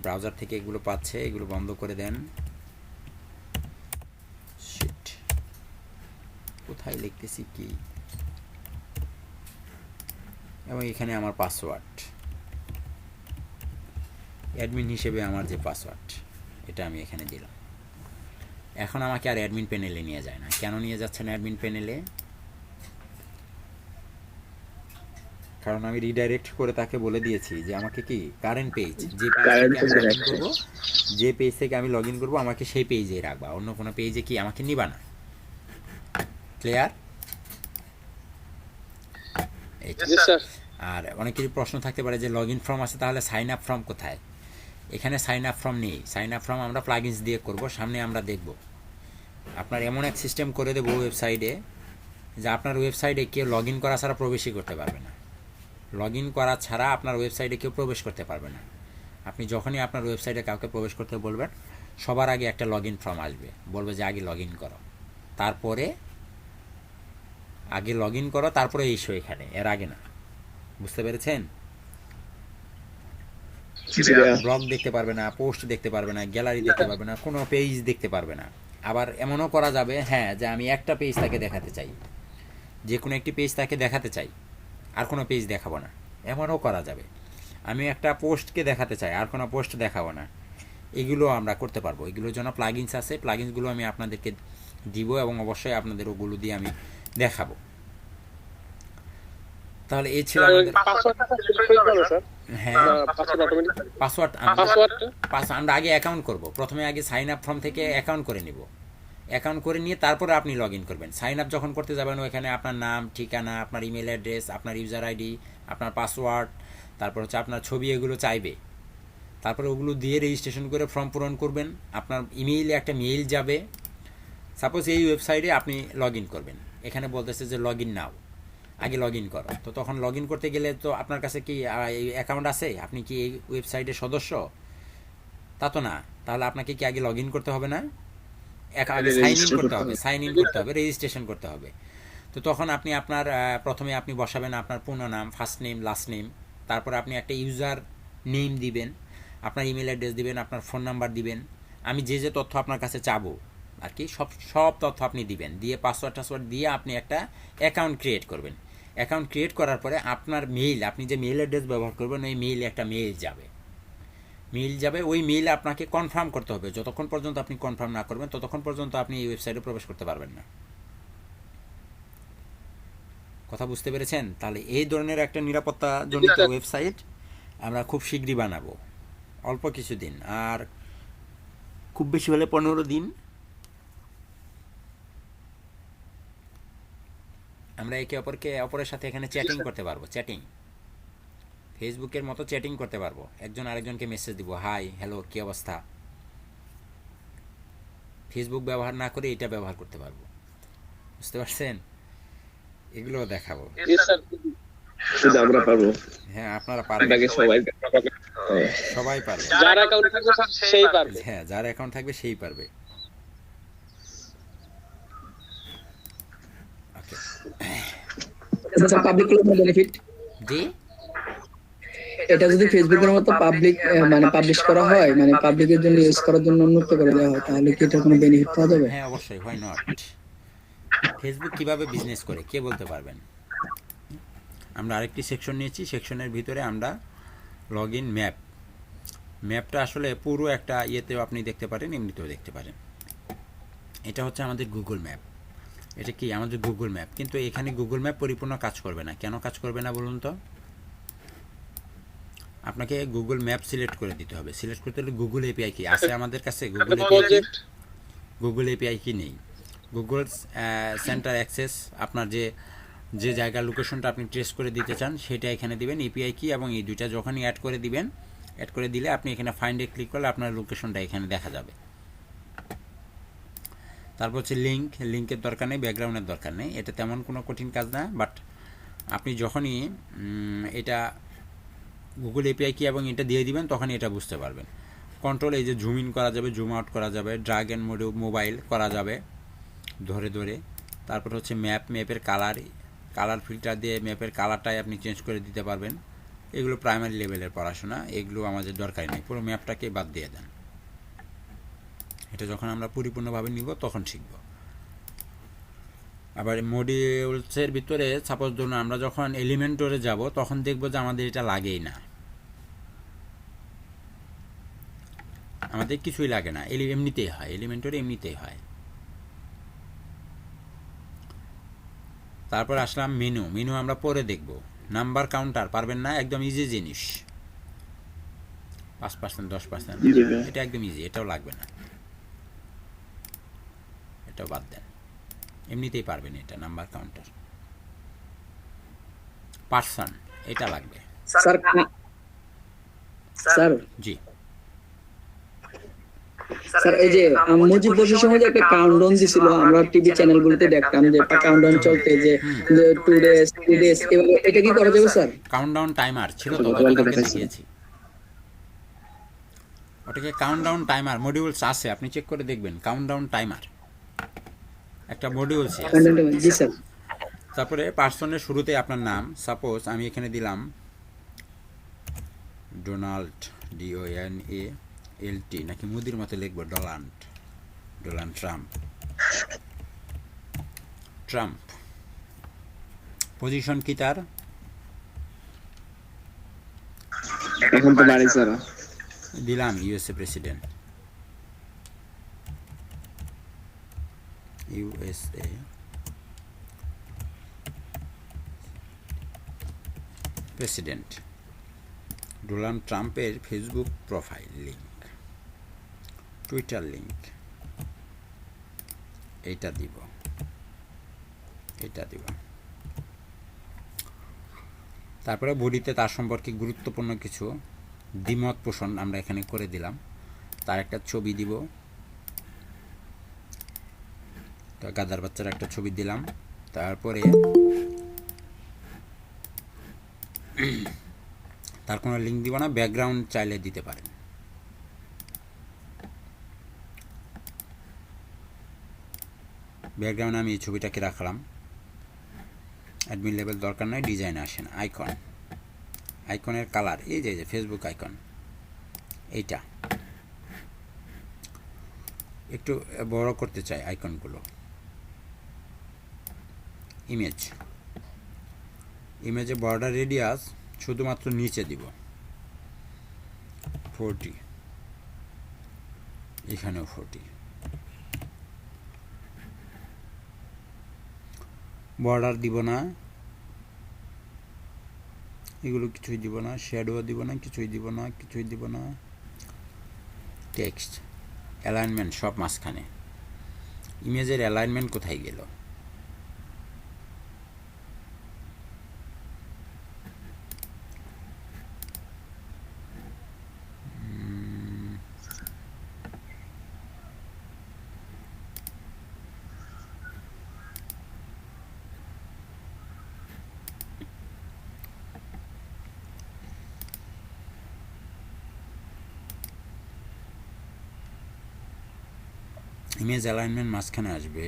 ব্রাউজার থেকে এগুলো পাচ্ছে, এগুলো বন্ধ করে দেন। শিট, কোথায় লিখতেছি কি, এবং এখানে আমার পাসওয়ার্ড, অ্যাডমিন হিসেবে আমার যে পাসওয়ার্ড এটা আমি এখানে দিলাম। এখন আমাকে আর অ্যাডমিন প্যানেলে নিয়ে যায় না। কেন নিয়ে যাচ্ছে না অ্যাডমিন প্যানেলে? কারণ আমি রিডাইরেক্ট করে তাকে বলে দিয়েছি যে আমাকে কি কারেন্ট পেজ, যে পেজ থেকে আমি লগ ইন করবো আমাকে সেই পেজে রাখবা, অন্য কোনো পেজে কি আমাকে নিবা না। ক্লিয়ার? আর অনেকেরই প্রশ্ন থাকতে পারে যে লগ ইন ফর্ম আছে, তাহলে সাইন আপ ফর্ম কোথায়? এখানে সাইন আপ ফর্ম নেই। সাইন আপ ফর্ম আমরা প্লাগইনস দিয়ে করব, সামনে আমরা দেখব। আপনার এমন এক সিস্টেম করে দেবো ওয়েবসাইটে যে আপনার ওয়েবসাইটে কেউ লগ ইন করা ছাড়া প্রবেশই করতে পারবে না। লগ ইন করা ছাড়া আপনার ওয়েবসাইটে কেউ প্রবেশ করতে পারবে না। আপনি যখনই আপনার ওয়েবসাইটে কাউকে প্রবেশ করতে বলবেন, সবার আগে একটা লগ ইন ফর্ম আসবে, বলবে যে আগে লগ ইন করো, তারপরে আগে লগ ইন করো, তারপরে এসো এখানে, এর আগে না। বুঝতে পেরেছেন? ব্লগ দেখতে পারবে না, পোস্ট দেখতে পারবে না, গ্যালারি দেখতে পারবে না, কোনো পেজ দেখতে পারবে না। আবার এমনও করা যাবে, হ্যাঁ, যে আমি একটা পেজ তাকে দেখাতে চাই, যে কোনো একটি পেজ তাকে দেখাতে চাই, আর কোনো পেজ দেখাবো না, এমনও করা যাবে। আমি একটা পোস্টকে দেখাতে চাই, আর কোনো পোস্ট দেখাবো না, এগুলো আমরা করতে পারবো। এগুলোর জন্য প্লাগইনস আছে, প্লাগইনসগুলো আমি আপনাদেরকে দিব এবং অবশ্যই আপনাদের ওগুলো দিয়ে আমি দেখাবো। তাহলে এই ছিল আমাদের। হ্যাঁ, পাসওয়ার্ড আমরা আগে অ্যাকাউন্ট করব। প্রথমে আগে সাইন আপ ফর্ম থেকে অ্যাকাউন্ট করে নিব। অ্যাকাউন্ট করে নিয়ে তারপরে আপনি লগ ইন করবেন। সাইন আপ যখন করতে যাবেন, ওইখানে আপনার নাম, ঠিকানা, আপনার ইমেল অ্যাড্রেস, আপনার ইউজার আইডি, আপনার পাসওয়ার্ড, তারপর হচ্ছে আপনার ছবি এগুলো চাইবে, তারপরে ওগুলো দিয়ে রেজিস্ট্রেশন করে ফর্ম পূরণ করবেন। আপনার ইমেইলে একটা মেইল যাবে। সাপোজ এই ওয়েবসাইটে আপনি লগ ইন করবেন, এখানে বলতেছে যে লগ ইন নাও, আগে লগ ইন করো। তো তখন লগ ইন করতে গেলে তো আপনার কাছে কি এই অ্যাকাউন্ট আছে, আপনি কি এই ওয়েবসাইটের সদস্য? তা তো না। তাহলে আপনাকে কি আগে লগ ইন করতে হবে না? আগে সাইন ইন করতে হবে, সাইন ইন করতে হবে, রেজিস্ট্রেশন করতে হবে। তো তখন আপনি আপনার প্রথমে আপনি বসাবেন আপনার পূর্ণ নাম, ফার্স্ট নেম, লাস্ট নেম, তারপরে আপনি একটা ইউজার নেম দিবেন, আপনার ইমেল অ্যাড্রেস দিবেন, আপনার ফোন নাম্বার দিবেন, আমি যে যে তথ্য আপনার কাছে চাবো আর কি সব তথ্য আপনি দিবেন, দিয়ে পাসওয়ার্ড দিয়ে আপনি একটা অ্যাকাউন্ট ক্রিয়েট করবেন। অ্যাকাউন্ট ক্রিয়েট করার পরে আপনার মেইল, আপনি যে মেইল অ্যাড্রেস ব্যবহার করবেন ওই মেইলে একটা মেইল যাবে, ওই মেইলে আপনাকে কনফার্ম করতে হবে। যতক্ষণ পর্যন্ত আপনি কনফার্ম না করবেন ততক্ষণ পর্যন্ত আপনি এই ওয়েবসাইটে প্রবেশ করতে পারবেন না। কথা বুঝতে পেরেছেন? তাহলে এই ধরনের একটা নিরাপত্তা জনিত ওয়েবসাইট আমরা খুব শীঘ্রই বানাবো, অল্প কিছুদিন, আর খুব বেশি হলে 15 দিন আমরা একে অপরের সাথে এখানে চ্যাটিং করতে পারবো। চ্যাটিং, ফেসবুকের মতো চ্যাটিং করতে পারবো, একজন আরেকজনকে মেসেজ দিব, হাই হ্যালো কী অবস্থা। ফেসবুক ব্যবহার না করে এটা ব্যবহার করতে পারবো। বুঝতে পারছেন? এগুলো দেখাবো। শুধু আমরা পারবো, হ্যাঁ আপনারা পারবেন, সবাই পারবে, যার অ্যাকাউন্ট থাকবে সেই পারবে। হ্যাঁ যার অ্যাকাউন্ট থাকবে সেই পারবে। ওকে, আচ্ছা পাবলিক কোনো বেনিফিট? জি, এটা যদি ফেসবুকের মতো পাবলিক মানে পাবলিশ করা হয়, মানে পাবলিকের জন্য ইউজ করার জন্য উন্মুক্ত করে দেওয়া হয়, তাহলে কি এটা কোনো বেনিফিট পাওয়া যাবে? হ্যাঁ অবশ্যই, হোয়াই নট। ফেসবুক কিভাবে বিজনেস করে কে বলতে পারবেন? আমরা আরেকটি সেকশন নিয়েছি, সেকশনের ভিতরে আমরা লগ ইন ম্যাপটা আসলে পুরো একটা ইয়েতেও আপনি দেখতে পারেন, এমনিতেও দেখতে পারেন। এটা হচ্ছে আমাদের গুগল ম্যাপ। এটা কি আমাদের গুগল ম্যাপ, কিন্তু এখানে গুগল ম্যাপ পরিপূর্ণ কাজ করবে না। কেন কাজ করবে না বলুন তো? আপনাকে গুগল ম্যাপ সিলেক্ট করে দিতে হবে। সিলেক্ট করতে হলে গুগল এপিআই কি আছে আমাদের কাছে? গুগল এপিআই কি নেই। গুগল সেন্টার অ্যাক্সেস, আপনার যে জায়গার লোকেশনটা আপনি ট্রেস করে দিতে চান সেটা এখানে দিবেন, এপিআই কি, এবং এই দুইটা যখনই অ্যাড করে দিবেন, অ্যাড করে দিলে আপনি এখানে ফাইন্ডে ক্লিক করলে আপনার লোকেশনটা এখানে দেখা যাবে। তারপর হচ্ছে লিঙ্কের দরকার নেই, ব্যাকগ্রাউন্ডের দরকার নেই, এটা তেমন কোনো কঠিন কাজ না। বাট আপনি যখনই এটা গুগল এপিআই কি এবং এটা দিয়ে দিবেন তখনই এটা বুঝতে পারবেন। কন্ট্রোল, এই যে জুম ইন করা যাবে, জুম আউট করা যাবে, ড্রাগ অ্যান্ড মোবাইল করা যাবে ধরে। তারপর হচ্ছে ম্যাপের কালার ফিল্টার দিয়ে ম্যাপের কালারটাই আপনি চেঞ্জ করে দিতে পারবেন। এগুলো প্রাইমারি লেভেলের পড়াশোনা, এগুলো আমাদের দরকার নেই, পুরো ম্যাপটাকে বাদ দিয়ে দেন। এটা যখন আমরা পরিপূর্ণভাবে নিব তখন শিখব। আবার মডিউলসের ভিতরে সাপোজ ধরুন আমরা যখন এলিমেন্টরে যাব তখন দেখব যে আমাদের এটা লাগেই না, আমাদের কিছুই লাগে না, এমনিতেই হয়, এলিমেন্টরে এমনিতেই হয়। তারপর আসলাম মেনু আমরা পরে দেখব। নাম্বার কাউন্টার পারবেন না, একদম ইজি জিনিস, 5%, 10%, এটা একদম ইজি, এটাও লাগবে না, এটাও বাদ দেন, এমনিতেই পারবেন এটা। নাম্বার কাউন্টার, পার্সন, এটা লাগবে। স্যার জি স্যার, এই যে মুজিব বর্ষের সময় যে একটা কাউন্টডাউন দিছিল, আমরা টিভি চ্যানেলগুলোতে দেখতাম যে কাউন্টডাউন চলতে, যে 2 ডেজ 3 ডেজ, এটা কি করা যাবে স্যার? কাউন্টডাউন টাইমার ছিল তো, গতকালকে দেখিয়েছি। ওটাকে কাউন্টডাউন টাইমার মডিউলস আছে, আপনি চেক করে দেখবেন। কাউন্টডাউন টাইমার একটা মডিউলস আছে। জি স্যার। তারপরে পার্সনের শুরুতে আপনার নাম, সাপোজ আমি এখানে দিলাম ডোনাল্ড, DONALT, নাকি মোদির মতো লিখবো ডোনাল্ড ট্রাম্প। পজিশন কি তার? এখন তো বাড়ি স্যার দিলাম USA president, USA president. Donald ট্রাম্পের Facebook profile link, Twitter link, এটা দিব। তারপরে বডিতে তার সম্পর্কে গুরুত্বপূর্ণ কিছু দ্বিমত পোষণ আমরা এখানে করে দিলাম, তার একটা ছবি দিব, গাদার বাচ্চার একটা ছবি দিলাম। তারপরে তার কোনো লিঙ্ক দিব না, ব্যাকগ্রাউন্ড চাইলে দিতে পারেন। ব্যাকগ্রাউন্ডে আমি এই ছবিটাকে রাখলাম, অ্যাডমিন লেভেল দরকার নয়, ডিজাইন আসেন। আইকন, আইকনের কালার এই যে ফেসবুক আইকন, এইটা একটু বড় করতে চাই আইকনগুলো। ইমেজ, ইমেজে বর্ডার রেডিয়াস শুধুমাত্র নিচে দিব 40, এখানেও 40। বর্ডার দিব না, এগুলো কিছুই দিব না, শ্যাডো দিব না, কিছুই দিব না, কিছুই দিব না। টেক্সট, অ্যালাইনমেন্ট সব মাঝখানে। ইমেজের অ্যালাইনমেন্ট কোথায় গেল? ইমেজ অ্যালাইনমেন্ট মাঝখানে আসবে।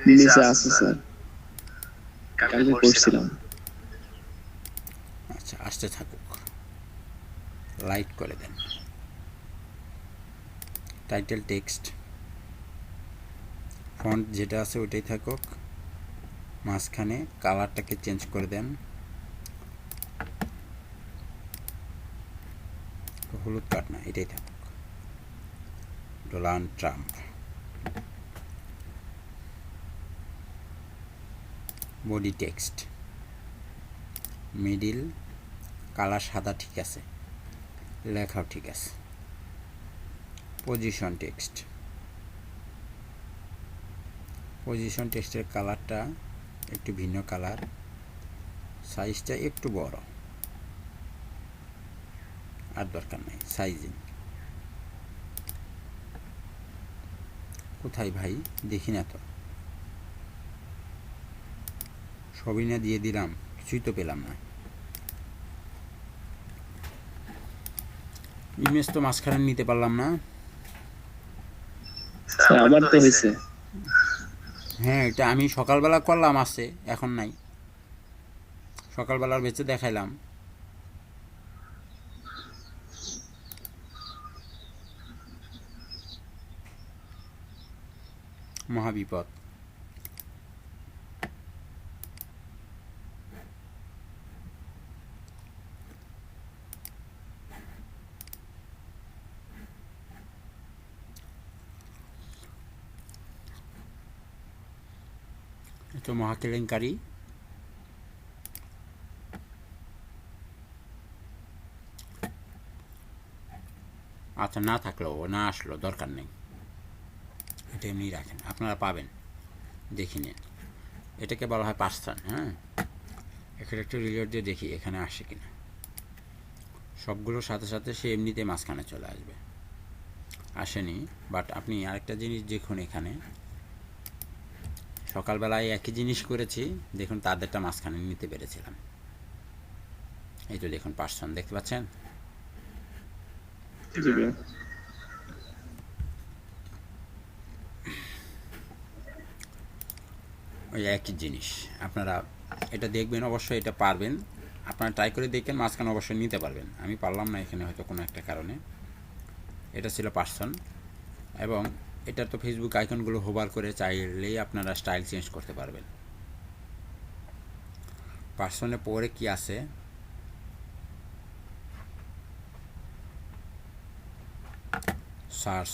নিচে আছে স্যার, কালকে করছিলাম। আচ্ছা, আসতে থাকুক, লাইট করে দেন। টাইটেল টেক্সট ফন্ট যেটা আছে ওইটাই থাকুক, মাঝখানে কালারটাকে চেঞ্জ করে দেন, হলুদ কাট না, এটাই থাকুক, Donald Trump. Body text middle colour সাদা ঠিক আছে, লেখাও ঠিক আছে। পজিশন টেক্সট, পজিশন টেক্সটের কালারটা একটু ভিন্ন কালার, সাইজটা একটু বড়, আর দরকার নেই সাইজিং। কোথায় ভাই দেখি না তো, সবই না দিয়ে দিলাম, কিছুই তো পেলাম না। ইমেজ তো মাঝখানে নিতে পারলাম না। আমার তো হয়েছে। হ্যাঁ, এটা আমি সকালবেলা করলাম, আছে এখন নাই, সকালবেলার বেঁচে দেখাইলাম। মহাবিপদ। এটা মহাকেলেঙ্কারি। আচ্ছা, না থাকলেও না আসলো দরকার নেই, এটা এমনি রাখেন, আপনারা পাবেন, দেখে নিন। এটাকে বলা হয় পার্সন। হ্যাঁ, এখানে একটু রিলোড দিয়ে দেখি এখানে আসে কিনা। সবগুলোর সাথে সাথে সে এমনিতে মাঝখানে চলে আসবে, আসেনি। বাট আপনি আরেকটা জিনিস দেখুন, এখানে সকালবেলায় একই জিনিস করেছি, দেখুন তাদেরটা মাঝখানে নিতে পেরেছিলাম। এই তো দেখুন পার্সন, দেখতে পাচ্ছেন? ওই একই জিনিস আপনারা এটা দেখবেন, অবশ্যই এটা পারবেন, আপনারা ট্রাই করে দেখেন, মাঝখানে অবশ্যই নিতে পারবেন। আমি পারলাম না এখানে হয়তো কোনো একটা কারণে। এটা ছিল পার্সন, এবং এটা তো ফেসবুক আইকনগুলো হোভার করে চাইলেই আপনারা স্টাইল চেঞ্জ করতে পারবেন। পার্সনে পরে কি আছে, সার্চ,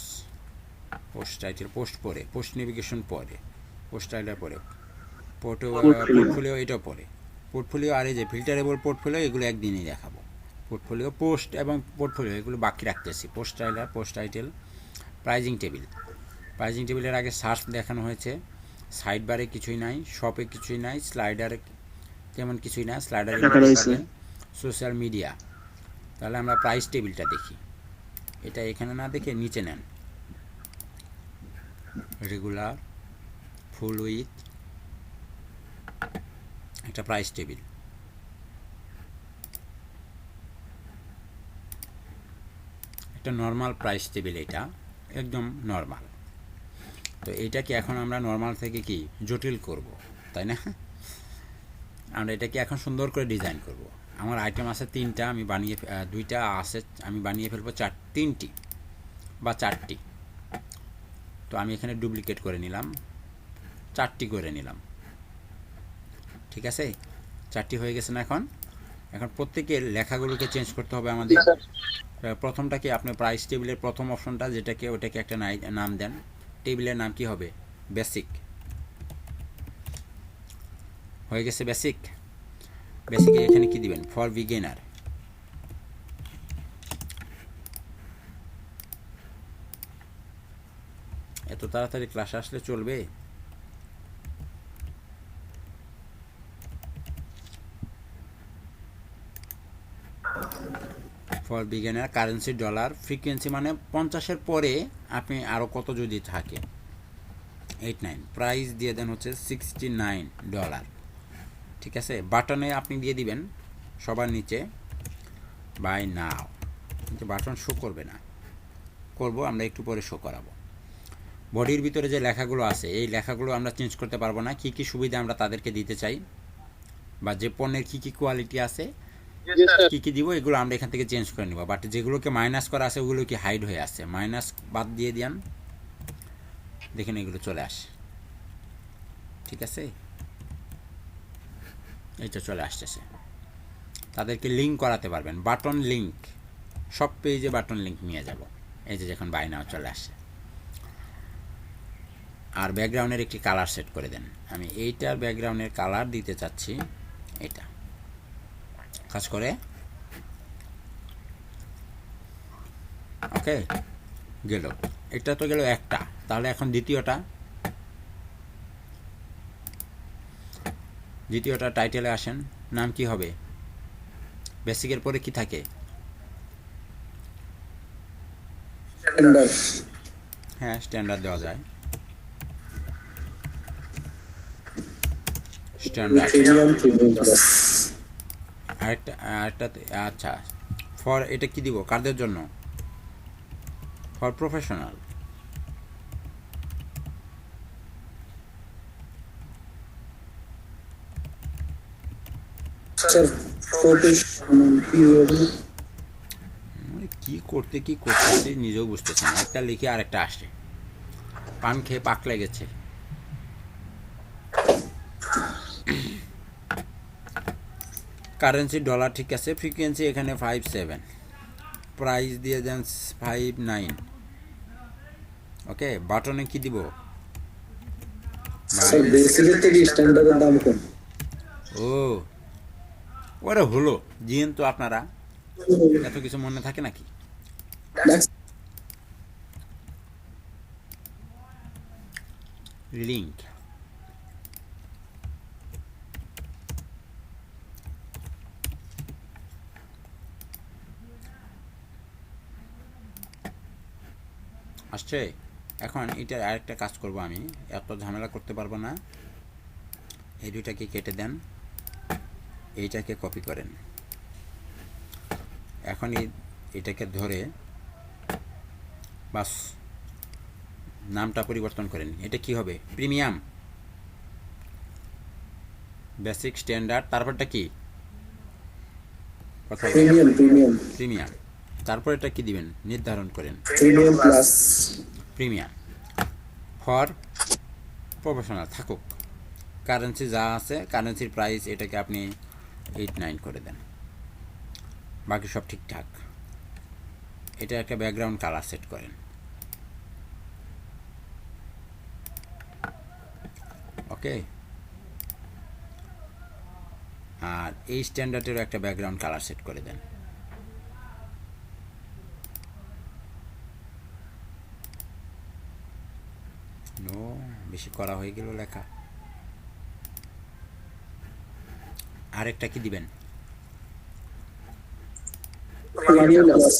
পোস্ট টাইটেল, পোস্ট পরে, পোস্ট নেভিগেশন পরে, পোস্ট টাইটেল পরে, পোর্টফোলিও এটাও পরে, পোর্টফোলিও। আর এই যে ফিল্টারেবল পোর্টফোলিও, এগুলো একদিনই দেখাবো। পোর্টফোলিও, পোস্ট এবং পোর্টফোলিও এগুলো বাকি রাখতেছি। Post title, pricing table, pricing টেবিলের আগে সার্চ দেখানো হয়েছে, সাইড বারে কিছুই নাই, শপে কিছুই নাই, স্লাইডারে তেমন কিছুই না, স্লাইডারে টাকা রয়েছে। Social media. তাহলে আমরা প্রাইস টেবিলটা দেখি, এটা এখানে না দেখে নিচে নেন, রেগুলার, ফুল উইথ, একটা প্রাইস টেবিল। একটা নর্মাল প্রাইস টেবিল, এটা একদম নর্মাল। তো এইটাকে এখন আমরা নর্মাল থেকে কি জটিল করব, তাই না? আমরা এটাকে এখন সুন্দর করে ডিজাইন করব। আমার আইটেম আছে 3টা, আমি বানিয়ে 2টা আছে, আমি বানিয়ে ফেলবো 3টি বা 4টি। তো আমি এখানে ডুপ্লিকেট করে নিলাম, 4টি করে নিলাম, ঠিক আছে? 4টি হয়ে গেছে না? এখন প্রত্যেকের লেখাগুলোকে চেঞ্জ করতে হবে আমাদের। প্রথমটা কি, আপনি প্রাইস টেবিলের প্রথম অপশনটা যেটাকে, ওটাকে একটা নাম দেন। টেবিলের নাম কি হবে? বেসিক। হয়ে গেছে বেসিক। বেসিকে এখানে কি দিবেন? For beginner. এত তাড়াতাড়ি ক্লাস আসলে চলবে? For beginner, currency dollar, frequency মানে 50-এর পরে আপনি আরও কত যদি থাকে, 89, প্রাইস দিয়ে দেন হচ্ছে $69, ঠিক আছে? বাটনে আপনি দিয়ে দিবেন সবার নিচে বাই নাও, কিন্তু বাটন শো করবে না, করব আমরা একটু পরে শো করাবো। বডির ভিতরে যে লেখাগুলো আছে, এই লেখাগুলো আমরা চেঞ্জ করতে পারবো না। কী কী সুবিধা আমরা তাদেরকে দিতে চাই, বা যে পণ্যের কী কী কোয়ালিটি আছে, কী কী দিব, এগুলো আমরা এখান থেকে চেঞ্জ করে নেব। বাট যেগুলোকে মাইনাস করা আছে ওগুলো কি হাইড হয়ে আছে, মাইনাস বাদ দিয়ে দিন, দেখেন এগুলো চলে আসে, ঠিক আছে? এইটা চলে আসতেছে। তাদেরকে লিঙ্ক করাতে পারবেন, বাটন লিঙ্ক, সব পেজে বাটন লিঙ্ক নিয়ে যাব। এই যে যখন বাই নাও চলে আসে। আর ব্যাকগ্রাউন্ডের একটি কালার সেট করে দেন। আমি এইটার ব্যাকগ্রাউন্ডের কালার দিতে চাচ্ছি এটা, কাজ করে। ওকে, গেল। এটা তো গেল একটা, তাহলে এখন দ্বিতীয়টা টাইটেলে আসেন। নাম কি হবে? বেসিকের পরে কি থাকে? হ্যাঁ, স্ট্যান্ডার্ড দেওয়া যায়, স্ট্যান্ডার্ড। আরেকটা, আচ্ছা, ফর এটা কি দিব কারদের জন্য? For professional. কি করতেছি নিজেও বুঝতেছি না। একটা লিখে আরেকটা আসে, পান খেয়ে পাক লেগেছে। কারেন্সি ডলার, ঠিক আছে। ফ্রিকোয়েন্সি এখানে 57, প্রাইস দিয়ে দেন 59। ওকে, বাটনে কি দিব? ও, ওরা হলো জিএন, তো আপনারা এত কিছু মনে থাকে নাকি? লিঙ্ক, আসছে। এখন এটার আরেকটা কাজ করব, আমি এত ঝামেলা করতে পারবো না। এই দুইটাকে কেটে দেন, এইটাকে কপি করেন। এখন এটাকে ধরে বাস নামটা পরিবর্তন করেন। এটা কি হবে? প্রিমিয়াম, বেসিক, স্ট্যান্ডার্ড, তারপরটা কি? প্রিমিয়াম। তারপর এটা কি দিবেন নির্ধারণ করেন, প্রিমিয়াম। ফর প্রফেশনাল থাকুক। কারেন্সি যা আছে, কারেন্সির প্রাইস এটাকে আপনি 89 করে দেন, বাকি সব ঠিকঠাক। এটা একটা ব্যাকগ্রাউন্ড কালার সেট করেন। ওকে, আর এই স্ট্যান্ডার্ডেরও একটা ব্যাকগ্রাউন্ড কালার সেট করে দেন। বেশি করা হয়ে গেল লেখা। আরেকটা কি দিবেন? Premium plus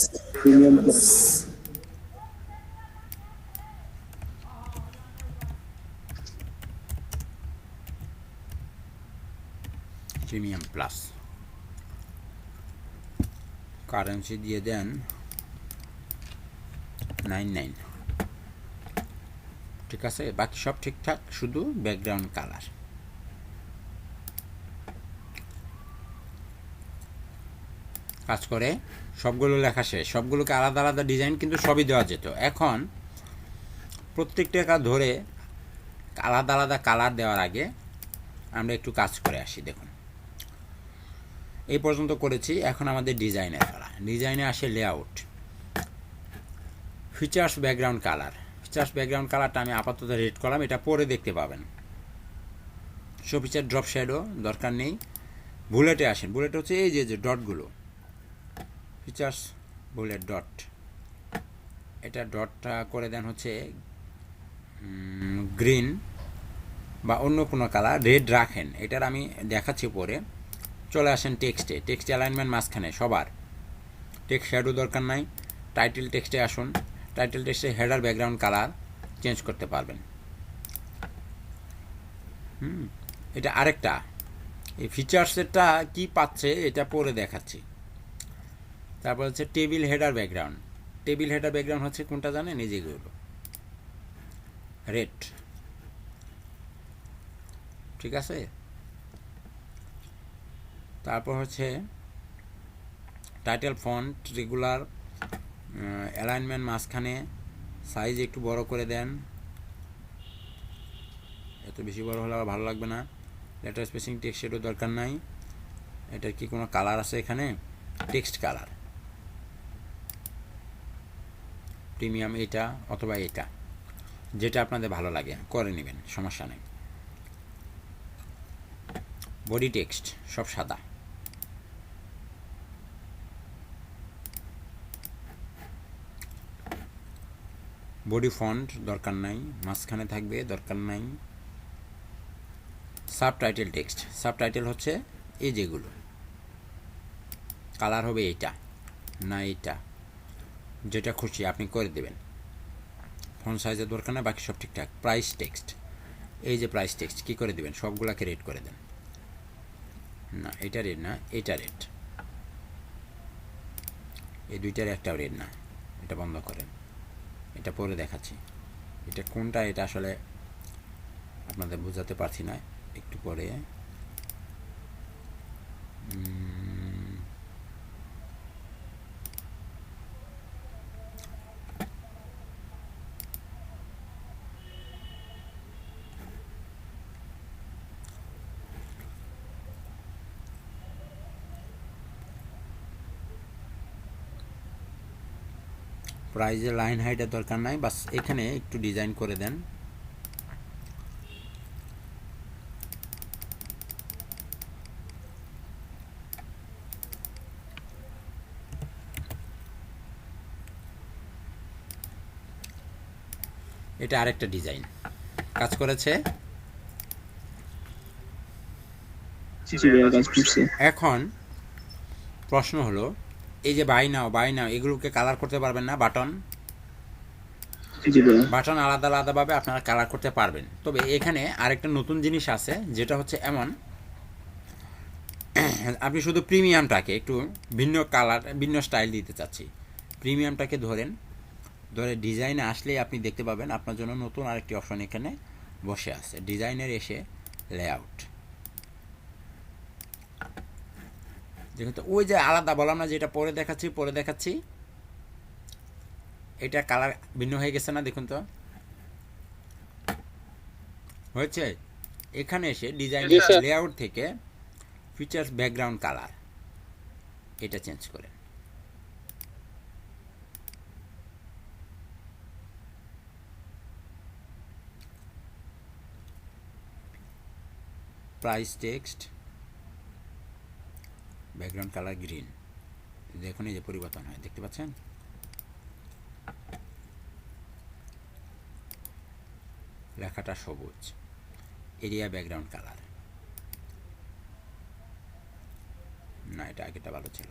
premium plus currency দিয়ে দেন 99। ঠিক আছে, বাকি সব ঠিকঠাক, শুধু ব্যাকগ্রাউন্ড কালার। কাজ করে সবগুলো লেখা শেষ, সবগুলোকে আলাদা আলাদা ডিজাইন কিন্তু সবই দেওয়া যেত। এখন প্রত্যেকটা ধরে আলাদা আলাদা কালার দেওয়ার আগে আমরা একটু কাজ করে আসি। দেখুন এই পর্যন্ত করেছি, এখন আমাদের ডিজাইনে ফেলা। ডিজাইনে আসে layout, features, background colour. Features background কালারটা আমি আপাতত রেড করলাম, এটা পরে দেখতে পাবেন। শো ফিচার ড্রপ শ্যাডো দরকার নেই। বুলেটে আসেন, বুলেট হচ্ছে এই যে ডটগুলো, ফিচার্স বুলেট ডট, এটা ডটটা করে দেন হচ্ছে গ্রিন বা অন্য কোনো কালার, রেড রাখেন, এটার আমি দেখাচ্ছি পরে। চলে আসেন টেক্সটে, টেক্সট অ্যালাইনমেন্ট মাঝখানে সবার, টেক্সট শ্যাডো দরকার নাই। টাইটেল টেক্সটে আসুন, টাইটেল টেক্সটে হেডার ব্যাকগ্রাউন্ড কালার চেঞ্জ করতে পারবেন। এটা আরেকটা, এই ফিচার্সেরটা কি পাচ্ছে এটা পরে দেখাচ্ছি। তারপর হচ্ছে table header background. Table header background হচ্ছে কোনটা জানেন? এই যেগুলো রেড। ঠিক আছে, তারপর হচ্ছে টাইটেল ফন্ট রেগুলার, অ্যালাইনমেন্ট মাঝখানে, সাইজ একটু বড় করে দেন, এত বেশি বড় হলে আর ভালো লাগবে না। লেটার স্পেসিং, টেক্সট শ্যাডো দরকার নাই। এটার কি কোনো কালার আছে এখানে? টেক্সট কালার, প্রিমিয়াম এটা অথবা এটা, যেটা আপনাদের ভালো লাগে করে নেবেন, সমস্যা নেই। বডি টেক্সট সব সাদা। বডি ফন্ট দরকার নাই, মাঝখানে থাকবে, দরকার নাই। সাবটাইটেল টেক্সট, সাবটাইটেল হচ্ছে এই যেগুলো, কালার হবে এটা না এটা, যেটা খুশি আপনি করে দেবেন। ফন্ট সাইজের দরকার না, বাকি সব ঠিকঠাক। প্রাইস টেক্সট, এই যে প্রাইস টেক্সট কী করে দেবেন? সবগুলাকে রেড করে দেন। না এটা রেড না, এটা রেড, এই দুইটার একটাও রেড না, এটা বন্ধ করেন। এটা পরে দেখাচ্ছি, এটা কোনটা, এটা আসলে আপনাদের বোঝাতে পারছি না, একটু পরে। প্রাইজে লাইন হাইটের দরকার নাই, বাস এখানে একটু ডিজাইন করে দেন। এটা আরেকটা ডিজাইন কাজ করেছে। এখন প্রশ্ন হলো, এই যে বাই নাও এগুলোকে কালার করতে পারবেন না? বাটন আলাদা আলাদাভাবে আপনারা কালার করতে পারবেন। তবে এখানে আরেকটা নতুন জিনিস আছে, যেটা হচ্ছে এমন, আপনি শুধু প্রিমিয়ামটাকে একটু ভিন্ন কালার, ভিন্ন স্টাইল দিতে চাচ্ছি, প্রিমিয়ামটাকে ধরে ডিজাইনে আসলেই আপনি দেখতে পাবেন আপনার জন্য নতুন আরেকটি অপশন এখানে বসে আছে। ডিজাইনের এসে লেআউট, দেখুন তো, ওই যে আলাদা বললাম না, যেটা পরে দেখাচ্ছি, এটা কালার ভিন্ন হয়ে গেছে না? দেখুন তো হয়েছে। এখানে এসে ডিজাইন লেআউট থেকে ফিচার্স ব্যাকগ্রাউন্ড কালার, এটা চেঞ্জ করেন। Price text, background colour green, দেখুন এই যে পরিবর্তন হয়, দেখতে পাচ্ছেন? লেখাটা সবুজ, এরিয়া ব্যাকগ্রাউন্ড কালার, না এটা আগেটা ভালো ছিল।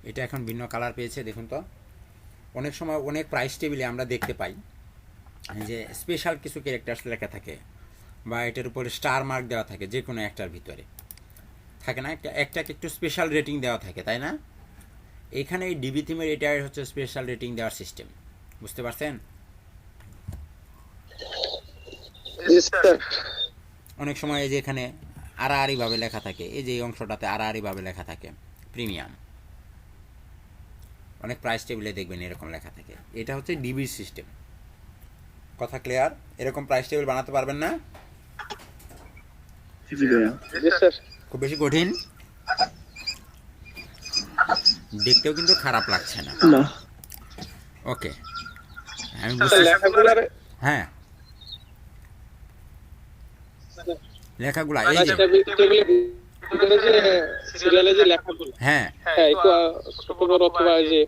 এটা এখন ভিন্ন কালার পেয়েছে, দেখুন তো। অনেক সময় অনেক প্রাইস টেবিলে আমরা দেখতে পাই যে স্পেশাল কিছু ক্যারেক্টার্স লেখা থাকে বা এটার উপরে স্টার মার্ক দেওয়া থাকে, যে কোনো একটার ভিতরে থাকে না, একটাকে একটু স্পেশাল রেটিং দেওয়া থাকে, তাই না? এখানে এই ডিবি থিমের এটাই হচ্ছে স্পেশাল রেটিং দেওয়ার সিস্টেম, বুঝতে পারছেন? অনেক সময় এই যে এখানে আড়াআড়িভাবে লেখা থাকে, এই যে এই অংশটাতে আড়াআড়িভাবে লেখা থাকে প্রিমিয়াম, অনেক প্রাইস টেবিলে দেখবেন এরকম লেখা থাকে। এটা হচ্ছে ডিবির সিস্টেম। কথা ক্লিয়ার? এরকম প্রাইস টেবিল বানাতে পারবেন না? জি ভাইয়া। খুব বেশি কঠিন, দেখতেও কিন্তু খারাপ লাগছে না। না ওকে, আমি বুঝতে, হ্যাঁ লেখাগুলা এই যে, সিরিয়ালে যে লেখাগুলো, হ্যাঁ হ্যাঁ একটু ছোট বড় অথবা যে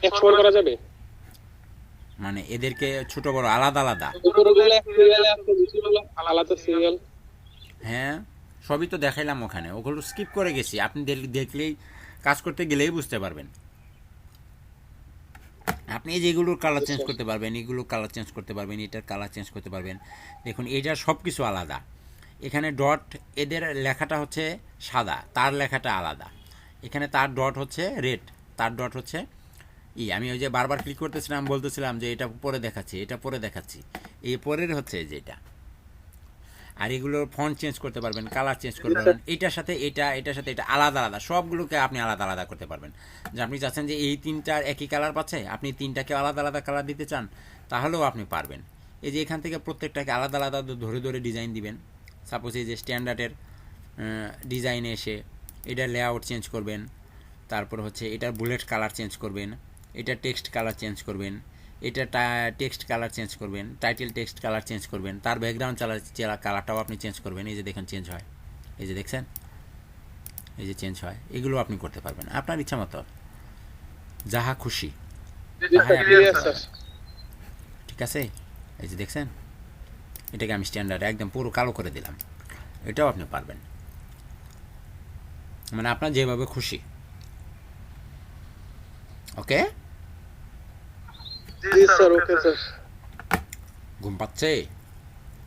এক্সপোর্ট করা যাবে, মানে এদেরকে ছোট বড় আলাদা আলাদা, উপরগুলো সিরিয়ালে আছে, নিচেগুলো আলাদা সিরিয়াল। হ্যাঁ সবই তো দেখাইলাম ওখানে, ওগুলো স্কিপ করে গেছি, আপনি দেখলেই কাজ করতে গেলেই বুঝতে পারবেন। আপনি এই যেগুলোর কালার চেঞ্জ করতে পারবেন, এগুলোর কালার চেঞ্জ করতে পারবেন, এটার কালার চেঞ্জ করতে পারবেন। দেখুন এটার সব কিছু আলাদা, এখানে ডট, এদের লেখাটা হচ্ছে সাদা, তার লেখাটা আলাদা, এখানে তার ডট হচ্ছে রেড, তার ডট হচ্ছে আমি ওই যে বারবার ক্লিক করতেছিলাম, বলতেছিলাম যে এটা পরে দেখাচ্ছি, এটা পরে দেখাচ্ছি, এই পরের হচ্ছে যেটা। আর এগুলোর ফন্ট চেঞ্জ করতে পারবেন, কালার চেঞ্জ করতে পারবেন, এটার সাথে এটা, এটার সাথে এটা, আলাদা আলাদা সবগুলোকে আপনি আলাদা আলাদা করতে পারবেন। যে আপনি চাচ্ছেন যে এই তিনটার একই কালার পাচ্ছে, আপনি তিনটাকে আলাদা আলাদা কালার দিতে চান, তাহলেও আপনি পারবেন। এই যে এখান থেকে প্রত্যেকটাকে আলাদা আলাদা ধরে ধরে ডিজাইন দিবেন। সাপোজ এই যে স্ট্যান্ডার্ডের ডিজাইনে এসে এটার লেআউট চেঞ্জ করবেন, তারপর হচ্ছে এটার বুলেট কালার চেঞ্জ করবেন, এটা টেক্সট কালার চেঞ্জ করবেন, এটা টেক্সট কালার চেঞ্জ করবেন, টাইটেল টেক্সট কালার চেঞ্জ করবেন, তার ব্যাকগ্রাউন্ড কালারটাও আপনি চেঞ্জ করবেন। এই যে দেখেন চেঞ্জ হয়, এই যে দেখছেন, এই যে চেঞ্জ হয়, এগুলো আপনি করতে পারবেন আপনার ইচ্ছা মতো, যাহা খুশি। ঠিক আছে, এই যে দেখছেন, এটাকে আমি স্ট্যান্ডার্ড একদম পুরো কালো করে দিলাম, এটাও আপনি পারবেন, মানে আপনার যেভাবে খুশি। ওকে, ঘুম পাচ্ছে?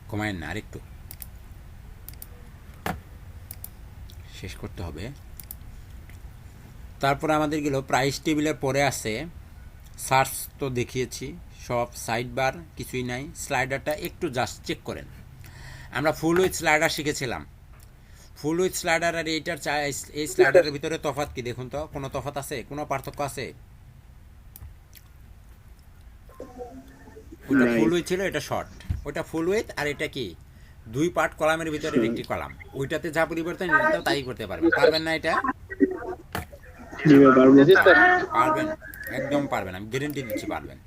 ঘুমায়েন না, আরেকটু শেষ করতে হবে। তারপরে আমাদের গেল প্রাইস টেবিলের পরে আছে সার্চ, তো দেখিয়েছি সব, সাইড বার কিছুই নাই, স্লাইডারটা একটু জাস্ট চেক করেন। আমরা ফুল উইথ স্লাইডার শিখেছিলাম, ফুল উইথ স্লাইডার আর এইটার এই স্লাইডারের ভিতরে তফাৎ কি দেখুন তো, কোনো তফাৎ আছে, কোনো পার্থক্য আছে? ওটা ফুল উইথ ছিল, এটা শর্ট, ওটা ফুল উইথ, আর এটা কি দুই পার্ট কলামের ভিতরে একটি কলাম, ওইটাতে যা পরিবর্তন এটাও তাই করতে পারবেন। পারবেন না এটা? পারবেন, একদম পারবেন, আমি গ্যারেন্টি দিচ্ছি পারবেন।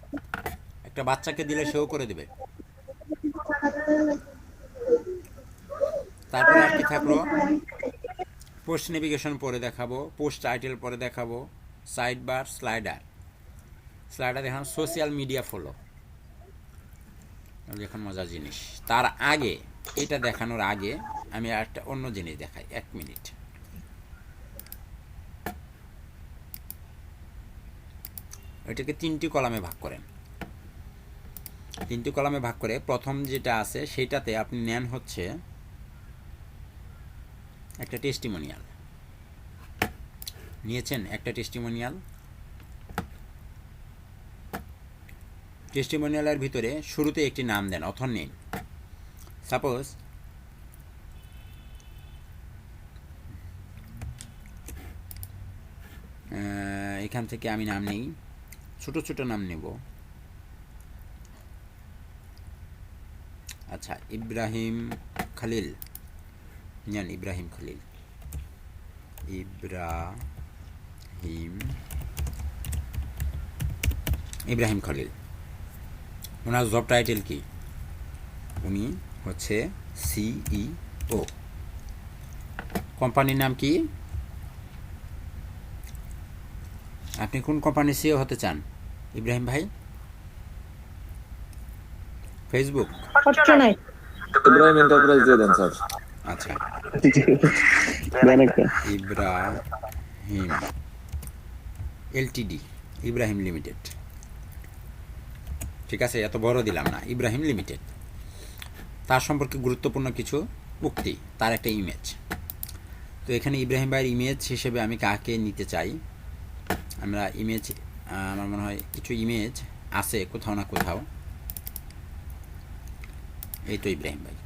একটা বাচ্চাকে দিলে সেও করে দেবে। তারপরে আর কি থাকলো? পোস্ট নেভিগেশন পরে দেখাবো, পোস্ট টাইটেল পরে দেখাবো, সাইড বার, স্লাইডার, স্লাইডার দেখানো, সোশ্যাল মিডিয়া ফলো, এখন মজার জিনিস। তার আগে, এটা দেখানোর আগে আমি একটা অন্য জিনিস দেখাই, 1 মিনিট। এটাকে 3টি কলামে ভাগ করেন, 3টি কলামে ভাগ করে প্রথম যেটা আছে সেটাতে আপনি নেন হচ্ছে একটা টেস্টিমোনিয়াল, নিয়েছেন একটা টেস্টিমোনিয়াল। টেস্টিমোনিয়ালের ভিতরে শুরুতে একটি নাম দেন, অথর নেম। সাপোজ এখান থেকে আমি নাম নেই, ছোট ছোট নাম নেব। আচ্ছা, ইব্রাহিম খলিল, নেন ইব্রাহিম খলিল। ইব্রাহিম খলিল। ওনার জব টাইটেল কি? উনি হচ্ছে সিইও। কোম্পানির নাম কি? আপনি কোন কোম্পানির সিইও হতে চান ইব্রাহিম ভাই? ফেসবুক? ইব্রাহিম এন্টারপ্রাইজ দিয়ে দেন স্যার। আচ্ছা, দেন একটা। Ibrahim Ltd, Ibrahim limited. ঠিক আছে, এত বড় দিলাম না, ইব্রাহিম লিমিটেড। তার সম্পর্কে গুরুত্বপূর্ণ কিছু উক্তি, তার একটা ইমেজ। তো এখানে ইব্রাহিম ভাইয়ের ইমেজ হিসেবে আমি কাকে নিতে চাই? আমরা ইমেজ, আমার মনে হয় কিছু ইমেজ আছে কোথাও না কোথাও। এই তো ইব্রাহিম ভাই।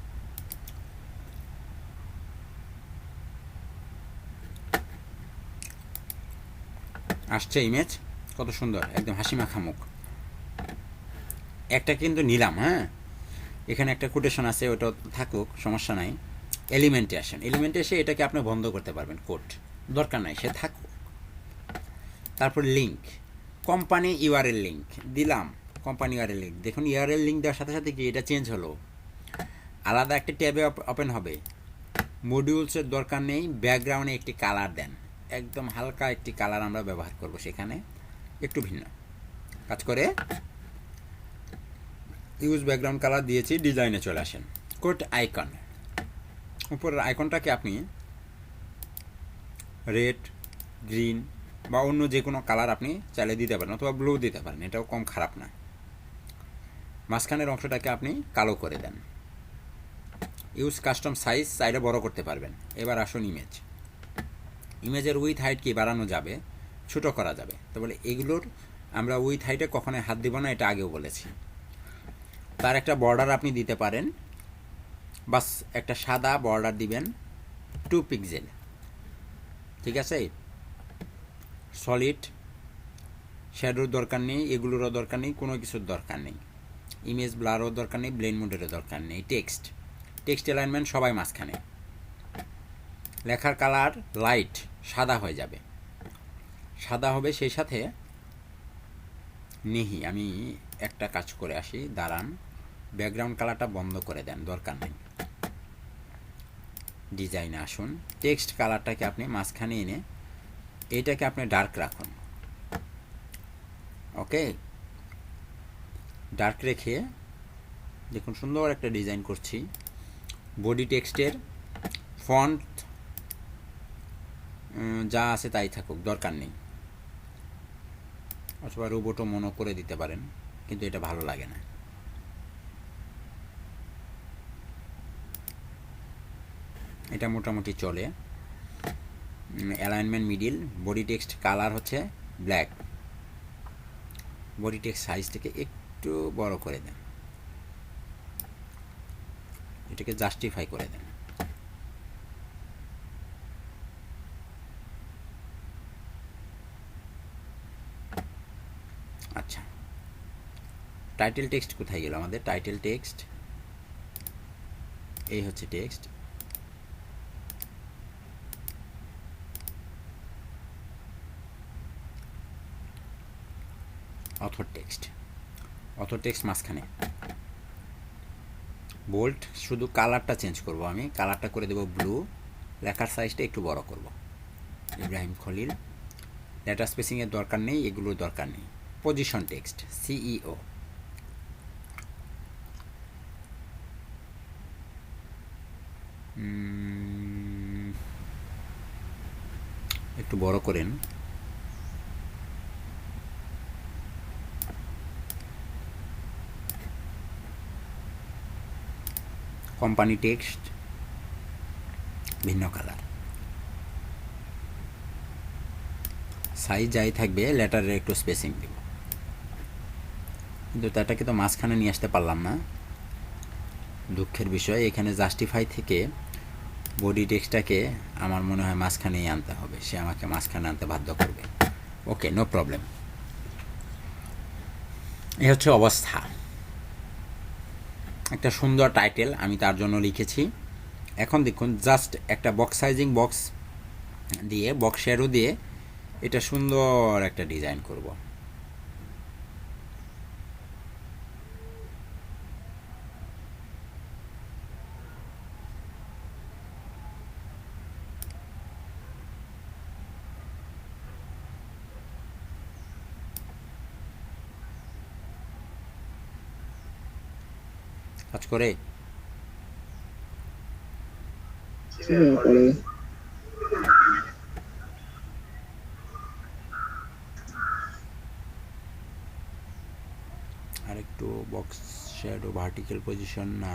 আসছে ইমেজ, কত সুন্দর, একদম হাসি মাখা মুখ। একটা কিন্তু নিলাম, হ্যাঁ, এখানে একটা কোটেশন আছে, ওটা থাকুক, সমস্যা নাই। এলিমেন্টে আসেন, এলিমেন্টে এসে এটাকে আপনি বন্ধ করতে পারবেন, কোড দরকার নাই, সে থাকুক। তারপর লিঙ্ক, কোম্পানি ইউআরএল লিঙ্ক দিলাম, কোম্পানি ইউআরএল লিঙ্ক। দেখুন ইউআরএল লিঙ্ক দেওয়ার সাথে সাথে কি এটা চেঞ্জ হলো, আলাদা একটা ট্যাবে ওপেন হবে। মডিউলসের দরকার নেই, ব্যাকগ্রাউন্ডে একটি কালার দেন, একদম হালকা একটি কালার আমরা ব্যবহার করব, সেখানে একটু ভিন্ন কাজ করে। ইউজ ব্যাকগ্রাউন্ড কালার দিয়েছি, ডিজাইনে চলে আসেন। কোড আইকন, উপরের আইকনটাকে আপনি রেড, গ্রিন বা অন্য যে কোনো কালার আপনি চাইলে দিতে পারেন, অথবা ব্লু দিতে পারেন, এটাও কম খারাপ না। মাঝখানের অংশটাকে আপনি কালো করে দেন। ইউজ কাস্টম সাইজ, চাইলে বড় করতে পারবেন। এবার আসুন ইমেজ। ইমেজের উইথ হাইট কি বাড়ানো যাবে, ছোটো করা যাবে। তো বলে এগুলোর আমরা উইথ হাইটে কখনোই হাত দিব না, এটা আগেও বলেছি। তার একটা বর্ডার আপনি দিতে পারেন, বাস একটা সাদা বর্ডার দিবেন 2 পিক্সেল, ঠিক আছে। সলিড শ্যাডোর দরকার নেই, এগুলোরও দরকার নেই, কোনো কিছুর দরকার নেই। ইমেজ ব্লারও দরকার নেই, ব্লেন্ড মোডেরও দরকার নেই। টেক্সট অ্যালাইনমেন্ট সবাই মাঝখানে। লেখার কালার লাইট সাদা হয়ে যাবে, সাদা হবে। সেই সাথে নেহি, আমি একটা কাজ করে আসি, দাঁড়ান, ব্যাকগ্রাউন্ড কালারটা বন্ধ করে দেন, দরকার নেই। ডিজাইনে আসুন, টেক্সট কালারটাকে আপনি মাঝখানে এনে এইটাকে আপনি ডার্ক রাখুন, ওকে। ডার্ক রেখে দেখুন সুন্দর একটা ডিজাইন করছি। বডি টেক্সটের ফন্ট যা আছে তাই থাকুক, দরকার নেই। অথবা রোবটও মনে করে দিতে পারেন, কিন্তু এটা ভালো লাগে না। এটা মোটামুটি চলে। Alignment middle, body text colour হচ্ছে ব্ল্যাক। বডি টেক্সট সাইজটাকে একটু বড় করে দেন, এটাকে জাস্টিফাই করে দেন। আচ্ছা, টাইটেল টেক্সট কোথায় গেল আমাদের? টাইটেল টেক্সট, এই হচ্ছে টেক্সট। অথর টেক্সট মাঝখানে। বোল্ড, শুধু কালারটা চেঞ্জ করব, আমি কালারটা করে দেব ব্লু। লেখার সাইজটা একটু বড় করব। ইব্রাহিম খলিল, লেটার স্পেসিংয়ের দরকার নেই, এগুলোর দরকার নেই। Position text, CEO. একটু বড় করেন। কোম্পানি টেক্সট ভিন্ন কালার, সাইজ যাই থাকবে, লেটারের একটু স্পেসিং দিব। কিন্তু এটাকে তো মাঝখানে নিয়ে আসতে পারলাম না, দুঃখের বিষয়। এখানে জাস্টিফাই থেকে বডি টেক্সটটাকে আমার মনে হয় মাঝখানেই আনতে হবে, সে আমাকে মাঝখানে আনতে বাধ্য করবে। ওকে, নো প্রবলেম। এই হচ্ছে অবস্থা। একটা সুন্দর টাইটেল আমি তার জন্য লিখেছি। এখন দেখুন, জাস্ট একটা বক্স সাইজিং বক্স দিয়ে বক্স শ্যাডো দিয়ে এটা সুন্দর একটা ডিজাইন করব। কাজ করে করে আরেকটু বক্স শ্যাডো ভার্টিক্যাল পজিশন না,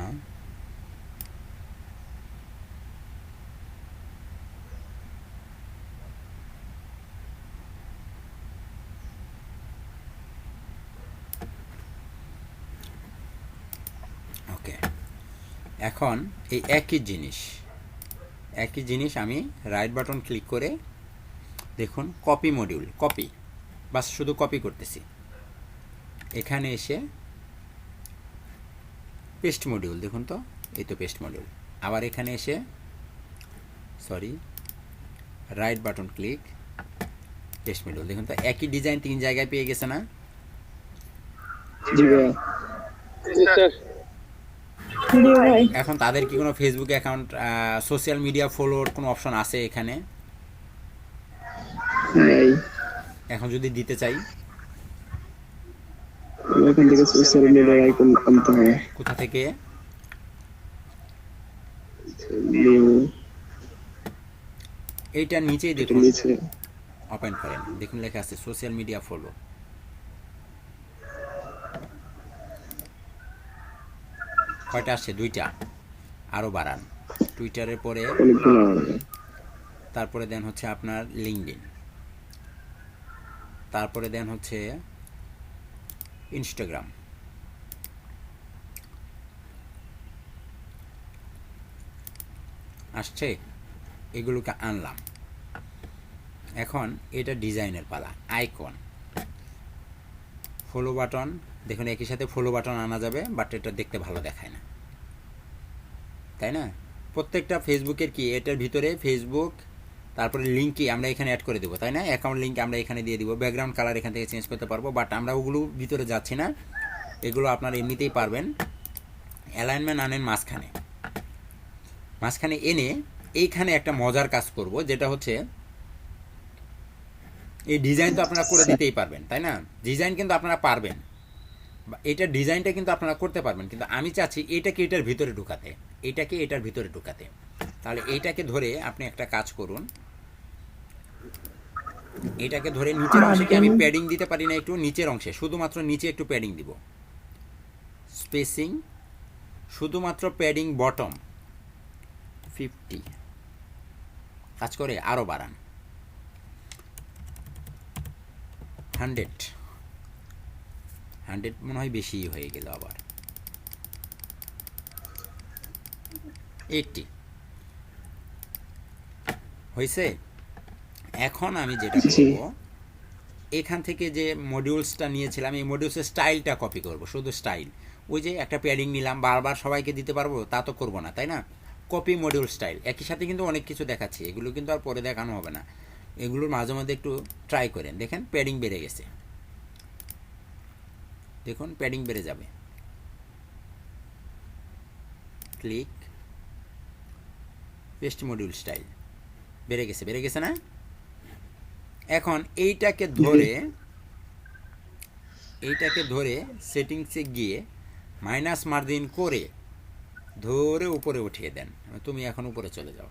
ওকে। এখন এই একই জিনিস আমি রাইট বাটন ক্লিক করে দেখুন কপি মডিউল, কপি, বাস শুধু কপি করতেছি। এখানে এসে পেস্ট মডিউল, দেখুন তো এই তো পেস্ট মডিউল। আবার এখানে এসে right button click, paste module, দেখুন তো একই ডিজাইন 3 জায়গায় পেয়ে গেছে না? জি ভাইয়া। স্যার এখন তাদের কি কোনো ফেসবুক অ্যাকাউন্ট, সোশ্যাল মিডিয়া ফলোর কোনো অপশন আছে এখানে? নাই, এখন যদি দিতে চাই এখান থেকে সোশ্যাল মিডিয়ার আইকন আনতে হবে। কোথা থেকে? নিউ এইটার নিচেই দেখুন, নিচে ওপেন করেন, দেখুন লেখা আছে সোশ্যাল মিডিয়া ফলো। কয়টা আসছে? 2টা। আরও বাড়ান। টুইটারের পরে অনেকগুলো তারপরে দেন হচ্ছে আপনার লিঙ্কডইন, তারপরে দেন হচ্ছে ইনস্টাগ্রাম, আসছে, এগুলোকে আনলাম। এখন এটা ডিজাইনের পালা, আইকন, ফলো বাটন, দেখুন একই সাথে ফলো বাটন আনা যাবে, বাট এটা দেখতে ভালো দেখায় না, তাই না? প্রত্যেকটা ফেসবুকের কি এটার ভিতরে ফেসবুক, তারপরে লিঙ্কই আমরা এখানে অ্যাড করে দেবো, তাই না? অ্যাকাউন্ট লিঙ্ক আমরা এখানে দিয়ে দিব, ব্যাকগ্রাউন্ড কালার এখান থেকে চেঞ্জ করতে পারবো, বাট আমরা ওগুলো ভিতরে যাচ্ছি না, এগুলো আপনারা এমনিতেই পারবেন। অ্যালাইনমেন্ট আনেন মাঝখানে এনে এইখানে একটা মজার কাজ করব, যেটা হচ্ছে এই ডিজাইন তো আপনারা করে দিতেই পারবেন, তাই না? ডিজাইন কিন্তু আপনারা পারবেন, এটা ডিজাইনটা কিন্তু আপনারা করতে পারবেন, কিন্তু আমি চাচ্ছি এটাকে এটার ভিতরে ঢুকাতে, এটাকে এটার ভিতরে ঢুকাতে। তাহলে এইটাকে ধরে আপনি একটা কাজ করুন, এটাকে ধরে নিচের অংশে কি আমি প্যাডিং দিতে পারি না? একটু নিচের অংশে, শুধুমাত্র নিচে একটু প্যাডিং দিব, স্পেসিং শুধুমাত্র প্যাডিং বটম 50, কাজ করে? আরও বাড়ান 100 মনে হয় বেশি হয়ে গেল, আবার 80 হয়েছে। এখন আমি যেটা করব, এখান থেকে যে মডিউলসটা নিয়েছিলাম এই মডিউলসের স্টাইলটা কপি করব, শুধু স্টাইল। ওই যে একটা প্যাডিং নিলাম, বারবার সবাইকে দিতে পারবো তা তো করবো না, তাই না? কপি মডিউল স্টাইল, একই সাথে কিন্তু অনেক কিছু দেখাচ্ছি, এগুলো কিন্তু আর পরে দেখানো হবে না, এগুলোর মাঝে মধ্যে একটু ট্রাই করেন, দেখেন প্যাডিং বেড়ে গেছে, দেখুন প্যাডিং বেড়ে যাবে, ক্লিক, পেস্ট মডিউল স্টাইল, বেড়ে গেছে না? এখন এইটাকে ধরে সেটিংসে গিয়ে মাইনাস মার্জিন করে ধরে উপরে উঠিয়ে দেন। তুমি এখন উপরে চলে যাও,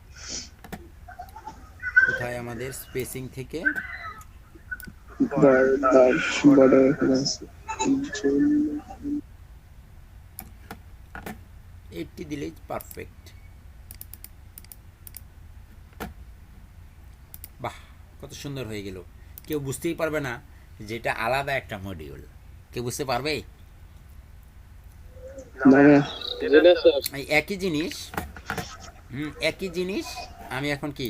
কোথায় আমাদের স্পেসিং থেকে 80 দিলেই পারফেক্ট। বাহ, কত সুন্দর হয়ে গেল, কেউ বুঝতেই পারবে না যেটা আলাদা একটা মডিউল, কেউ বুঝতে পারবে? এই একই জিনিস আমি এখন কি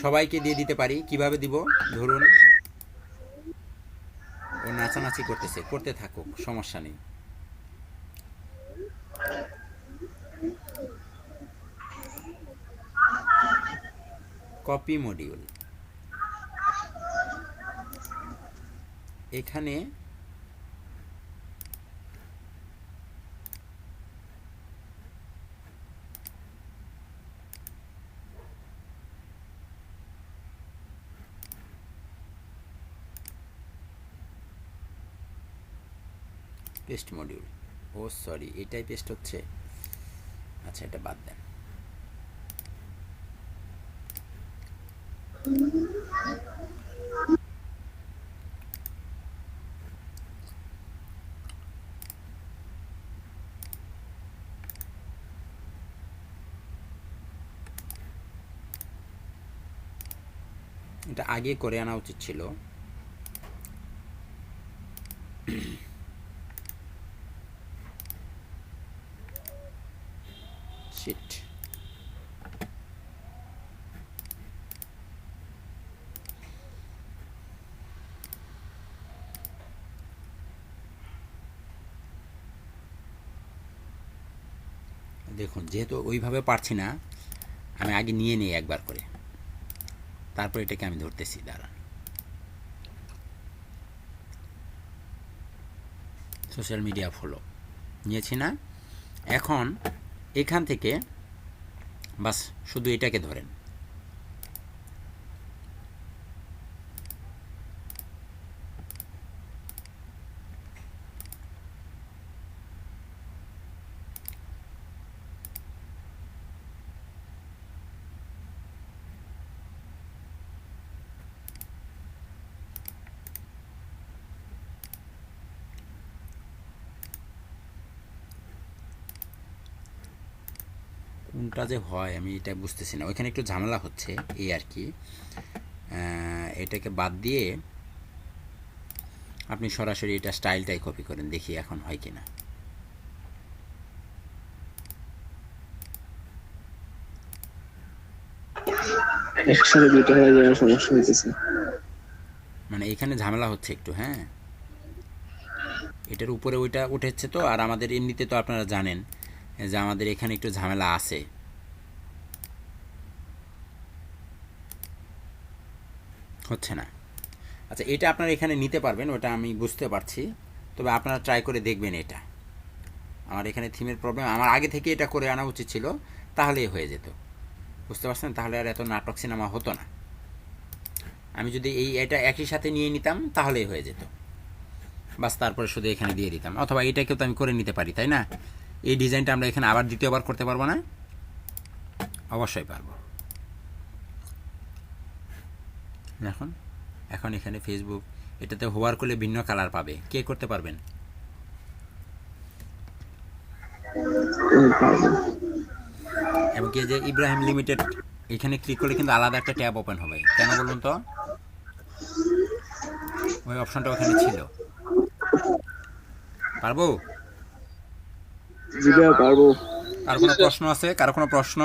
সবাইকে দিয়ে দিতে পারি। কিভাবে দিব? ধরুন ও নাচানাচি করতেছে, করতে থাকুক, সমস্যা নেই। কপি মডিউল, এখানে পেস্ট মডিউল, ও সরি এটাই পেস্ট হচ্ছে, আচ্ছা এটা বাদ দেন। এটা আগে করে আনা উচিত ছিল। শিট, দেখুন যেহেতু ওইভাবে পারছি না, আমি আগে নিয়ে নিই একবার করে, তারপর এটাকে আমি ধরতেছি। দাঁড়ান, সোশ্যাল মিডিয়া ফলো নিয়েছি না, এখন এখান থেকে বাস শুধু এটাকে ধরেন। কোনটা যে হয় আমি এটা বুঝতেছি না, ওইখানে একটু ঝামেলা হচ্ছে এই আর কি। এটাকে বাদ দিয়ে আপনি সরাসরি এটা স্টাইলটাই কপি করেন, দেখি এখন হয় কিনা। একসাথে দুটো হয়ে যাওয়ার সমস্যা হইতেছে। মানে এখানে ঝামেলা হচ্ছে একটু, হ্যাঁ এটার উপরে ওইটা উঠেছে তো, আর আমাদের এমনিতে তো আপনারা জানেন যে আমাদের এখানে একটু ঝামেলা আছে। হচ্ছে না, আচ্ছা এটা আপনারা এখানে নিতে পারবেন, ওটা আমি বুঝতে পারছি, তবে আপনারা ট্রাই করে দেখবেন। এটা আমার এখানে থিমের প্রবলেম, আমার আগে থেকে এটা করে আনা উচিত ছিল, তাহলেই হয়ে যেত, বুঝতে পারছেন? তাহলে আর এত নাটক সিনেমা হতো না। আমি যদি এটা একই সাথে নিয়ে নিতাম তাহলেই হয়ে যেত, বাস তারপরে শুধু এখানে দিয়ে দিতাম। অথবা এটাকেও তো আমি করে নিতে পারি, তাই না? এই ডিজাইনটা আমরা এখানে আবার দ্বিতীয়বার করতে পারবো না? অবশ্যই পারবো। এখন এখন এখানে ফেসবুক, এটাতে হোয়ার করলে ভিন্ন কালার পাবে, কে করতে পারবেন? এবং কি যে ইব্রাহিম লিমিটেড, এখানে ক্লিক করলে কিন্তু আলাদা একটা ট্যাব ওপেন হবে, কেন বলুন তো? ওই অপশনটা ওখানে ছিল। পারবো? জি ভাইয়া পারবো। কার কোনো প্রশ্ন আছে? কারো কোনো প্রশ্ন?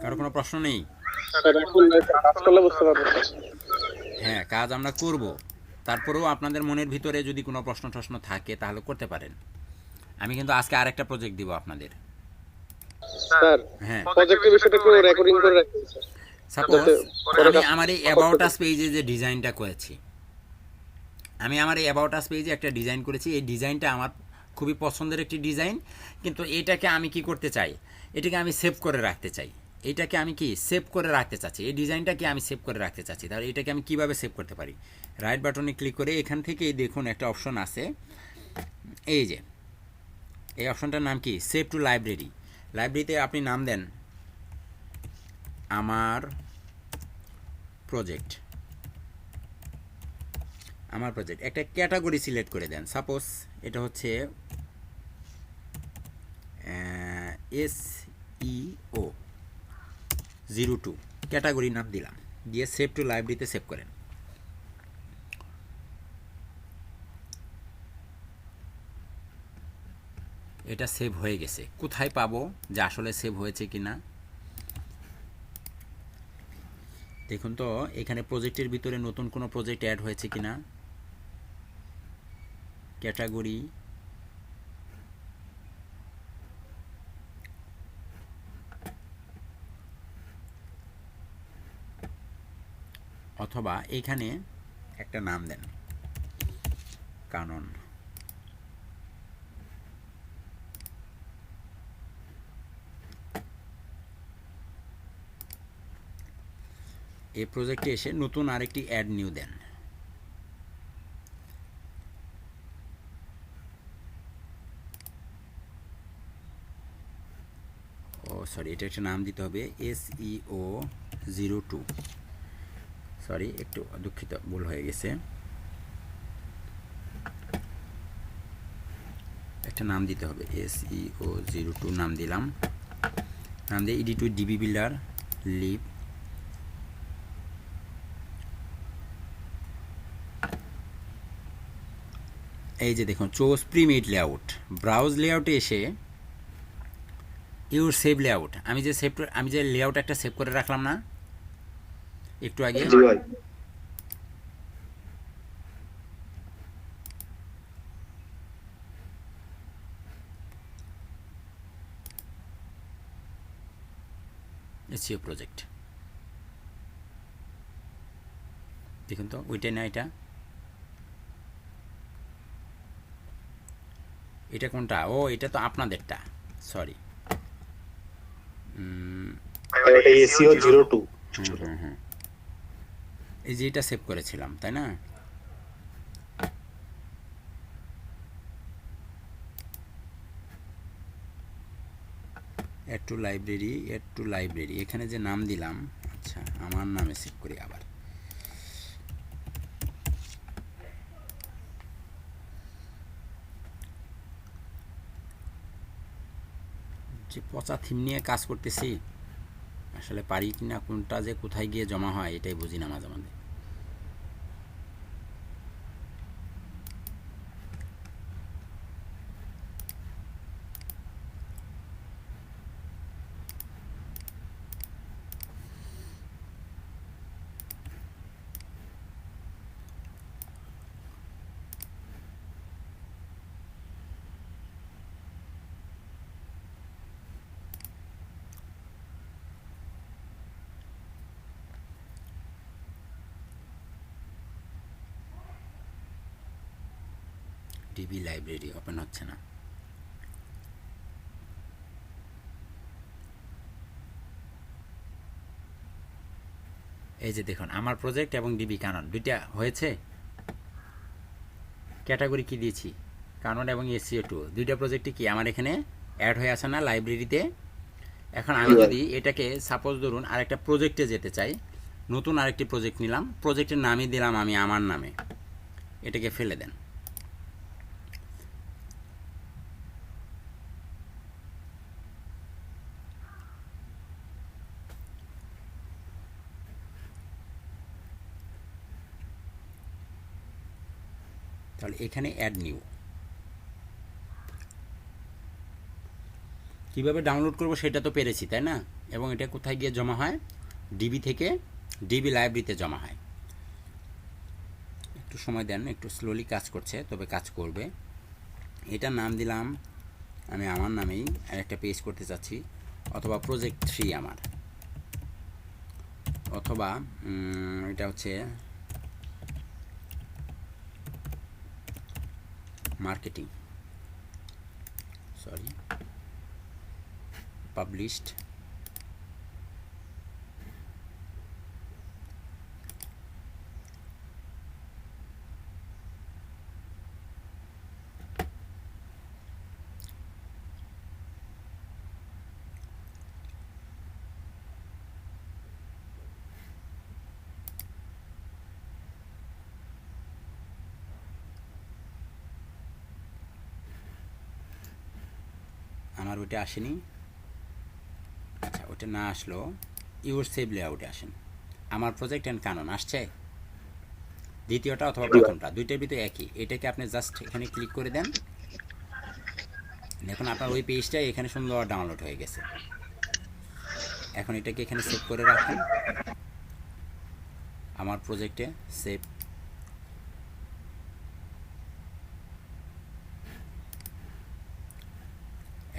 কারো কোনো প্রশ্ন নেই? স্যার এখন কাজ করলে বুঝতে পারবো। হ্যাঁ কাজ আমরা করব, তারপরেও আপনাদের মনের ভিতরে যদি কোনো প্রশ্ন টশ্ন থাকে তাহলে করতে পারেন। আমি কিন্তু আজকে আরেকটা প্রজেক্ট দিব আপনাদের। স্যার হ্যাঁ প্রজেক্টের বিষয়টা একটু রেকর্ডিং করে রাখুন স্যার। সাপোজ আমি আমার এই অ্যাবাউট আস পেজে যে ডিজাইনটা করেছি, আমি আমার এই অ্যাবাউট আস পেজে একটা ডিজাইন করেছি, এই ডিজাইনটা আমার খুবই পছন্দের একটি ডিজাইন, কিন্তু এটাকে আমি কি করতে চাই, এটাকে আমি সেভ করে রাখতে চাই। এটাকে আমি কি সেভ করে রাখতে চাচ্ছি, এই ডিজাইনটাকে আমি সেভ করে রাখতে চাচ্ছি। তাহলে এটাকে আমি কিভাবে সেভ করতে পারি? রাইট বাটনে ক্লিক করে এখান থেকে দেখুন একটা অপশন আছে, এই যে এই অপশনটার নাম কি, সেভ টু লাইব্রেরি। লাইব্রেরিতে আপনি নাম দেন আমার প্রজেক্ট, আমার প্রজেক্ট, একটা ক্যাটাগরি সিলেক্ট করে দেন। সাপোজ এটা হচ্ছে SEO 02 ক্যাটাগরি নাম দিলাম, দিয়ে সেভ টু লাইব্রেরিতে সেভ করেন। এটা সেভ হয়ে গেছে। কোথায় পাবো যে আসলে সেভ হয়েছে কি না? দেখুন তো এখানে প্রজেক্টের ভিতরে নতুন কোনো প্রজেক্ট অ্যাড হয়েছে কি না। ক্যাটাগরি, অথবা এখানে একটা নাম দেন, কানন। এই প্রজেক্টে এসে নতুন আরেকটি অ্যাড নিউ দেন। সরি, এটা একটা নাম দিতে হবে, SEO02। সরি, একটু দুঃখিত, ভুল হয়ে গেছে। একটা নাম দিতে হবে, SEO02 নাম দিলাম। নাম দিয়ে edit with DB builder live. এই যে দেখুন, চোজ প্রিমেড লেআউট, ব্রাউজ লেআউটে এসে ইউর সেভ লেআউট, আমি যে লেআউট একটা সেভ করে রাখলাম না একটু আগে, জি ভাই। এসইও প্রজেক্ট, দেখুন তো ওইটাই না, এটা কোনটা? ও, এটা তো আপনাদেরটা, সরি। এটা এসইও 02। এই যে এটা সেভ করেছিলাম, তাই না? অ্যাড টু লাইব্রেরি, এখানে যে নাম দিলাম, আচ্ছা আমার নামে সেভ করি আবার। যে পচা থিম নিয়ে কাজ করতেছি, আসলে পারি কিনা, কোনটা যে কোথায় গিয়ে জমা হয় এটাই বুঝি না মাঝে মাঝে। ডিবি লাইব্রেরি ওপেন হচ্ছে না। এই যে দেখুন, আমার প্রজেক্ট এবং ডিবি কানন দুইটা হয়েছে। ক্যাটাগরি কি দিয়েছি, কানন এবং SEO2, দুইটা প্রজেক্টই কি আমার এখানে অ্যাড হয়ে আছে না লাইব্রেরিতে। এখন আমি যদি এটাকে সাপোজ ধরুন আরেকটা প্রজেক্টে যেতে চাই, নতুন আরেকটি প্রজেক্ট নিলাম, প্রজেক্টের নামই দিলাম আমি আমার নামে, এটাকে ফেলে দেন। তাহলে এখানে অ্যাড নিউ, কীভাবে ডাউনলোড করব সেটা তো পেরেছি, তাই না? এবং এটা কোথায় গিয়ে জমা হয়? ডিবি থেকে ডিবি লাইব্রেরিতে জমা হয়। একটু সময় দেন, একটু স্লোলি কাজ করছে, তবে কাজ করবে। এটা নাম দিলাম আমি আমার নামেই, আর একটা পেজ করতে চাচ্ছি, অথবা প্রজেক্ট 3 আমার, অথবা এটা হচ্ছে মার্কেটিং, সরি, পাবলিশড। আমার ওইটা আসেনি, আচ্ছা ওটা না আসলো, ইউর সেভ লেআউটে আসেন। আমার প্রজেক্ট অ্যান্ড কানন আসছে, দ্বিতীয়টা অথবা প্রথমটা, দুইটার ভিতরে একই। এটাকে আপনি জাস্ট এখানে ক্লিক করে দেন, দেখুন আপনার ওই পেজটা এখানে সুন্দর ডাউনলোড হয়ে গেছে। এখন এটাকে এখানে সেভ করে রাখেন, আমার প্রজেক্টে সেভ।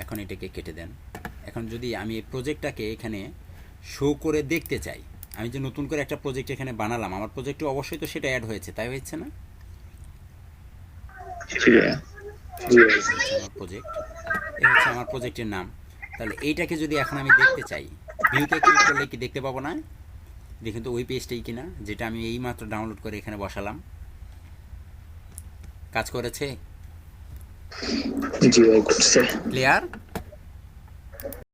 এখন এটাকে কেটে দেন। এখন যদি আমি এই প্রজেক্টটাকে এখানে শো করে দেখতে চাই, আমি যে নতুন করে একটা প্রজেক্ট এখানে বানালাম, আমার প্রজেক্টে অবশ্যই তো সেটা অ্যাড হয়েছে, তাই হয়েছে না? জি ভাইয়া। আমার প্রজেক্ট, এই হচ্ছে আমার প্রজেক্টের নাম। তাহলে এইটাকে যদি এখন আমি দেখতে চাই, ভিউতে ক্লিক করলে কি দেখতে পাবো না? দেখুন তো ওই পেজটাই কিনা যেটা আমি এই মাত্র ডাউনলোড করে এখানে বসালাম। কাজ করেছে? জি ভাই করছে। ক্লিয়ার?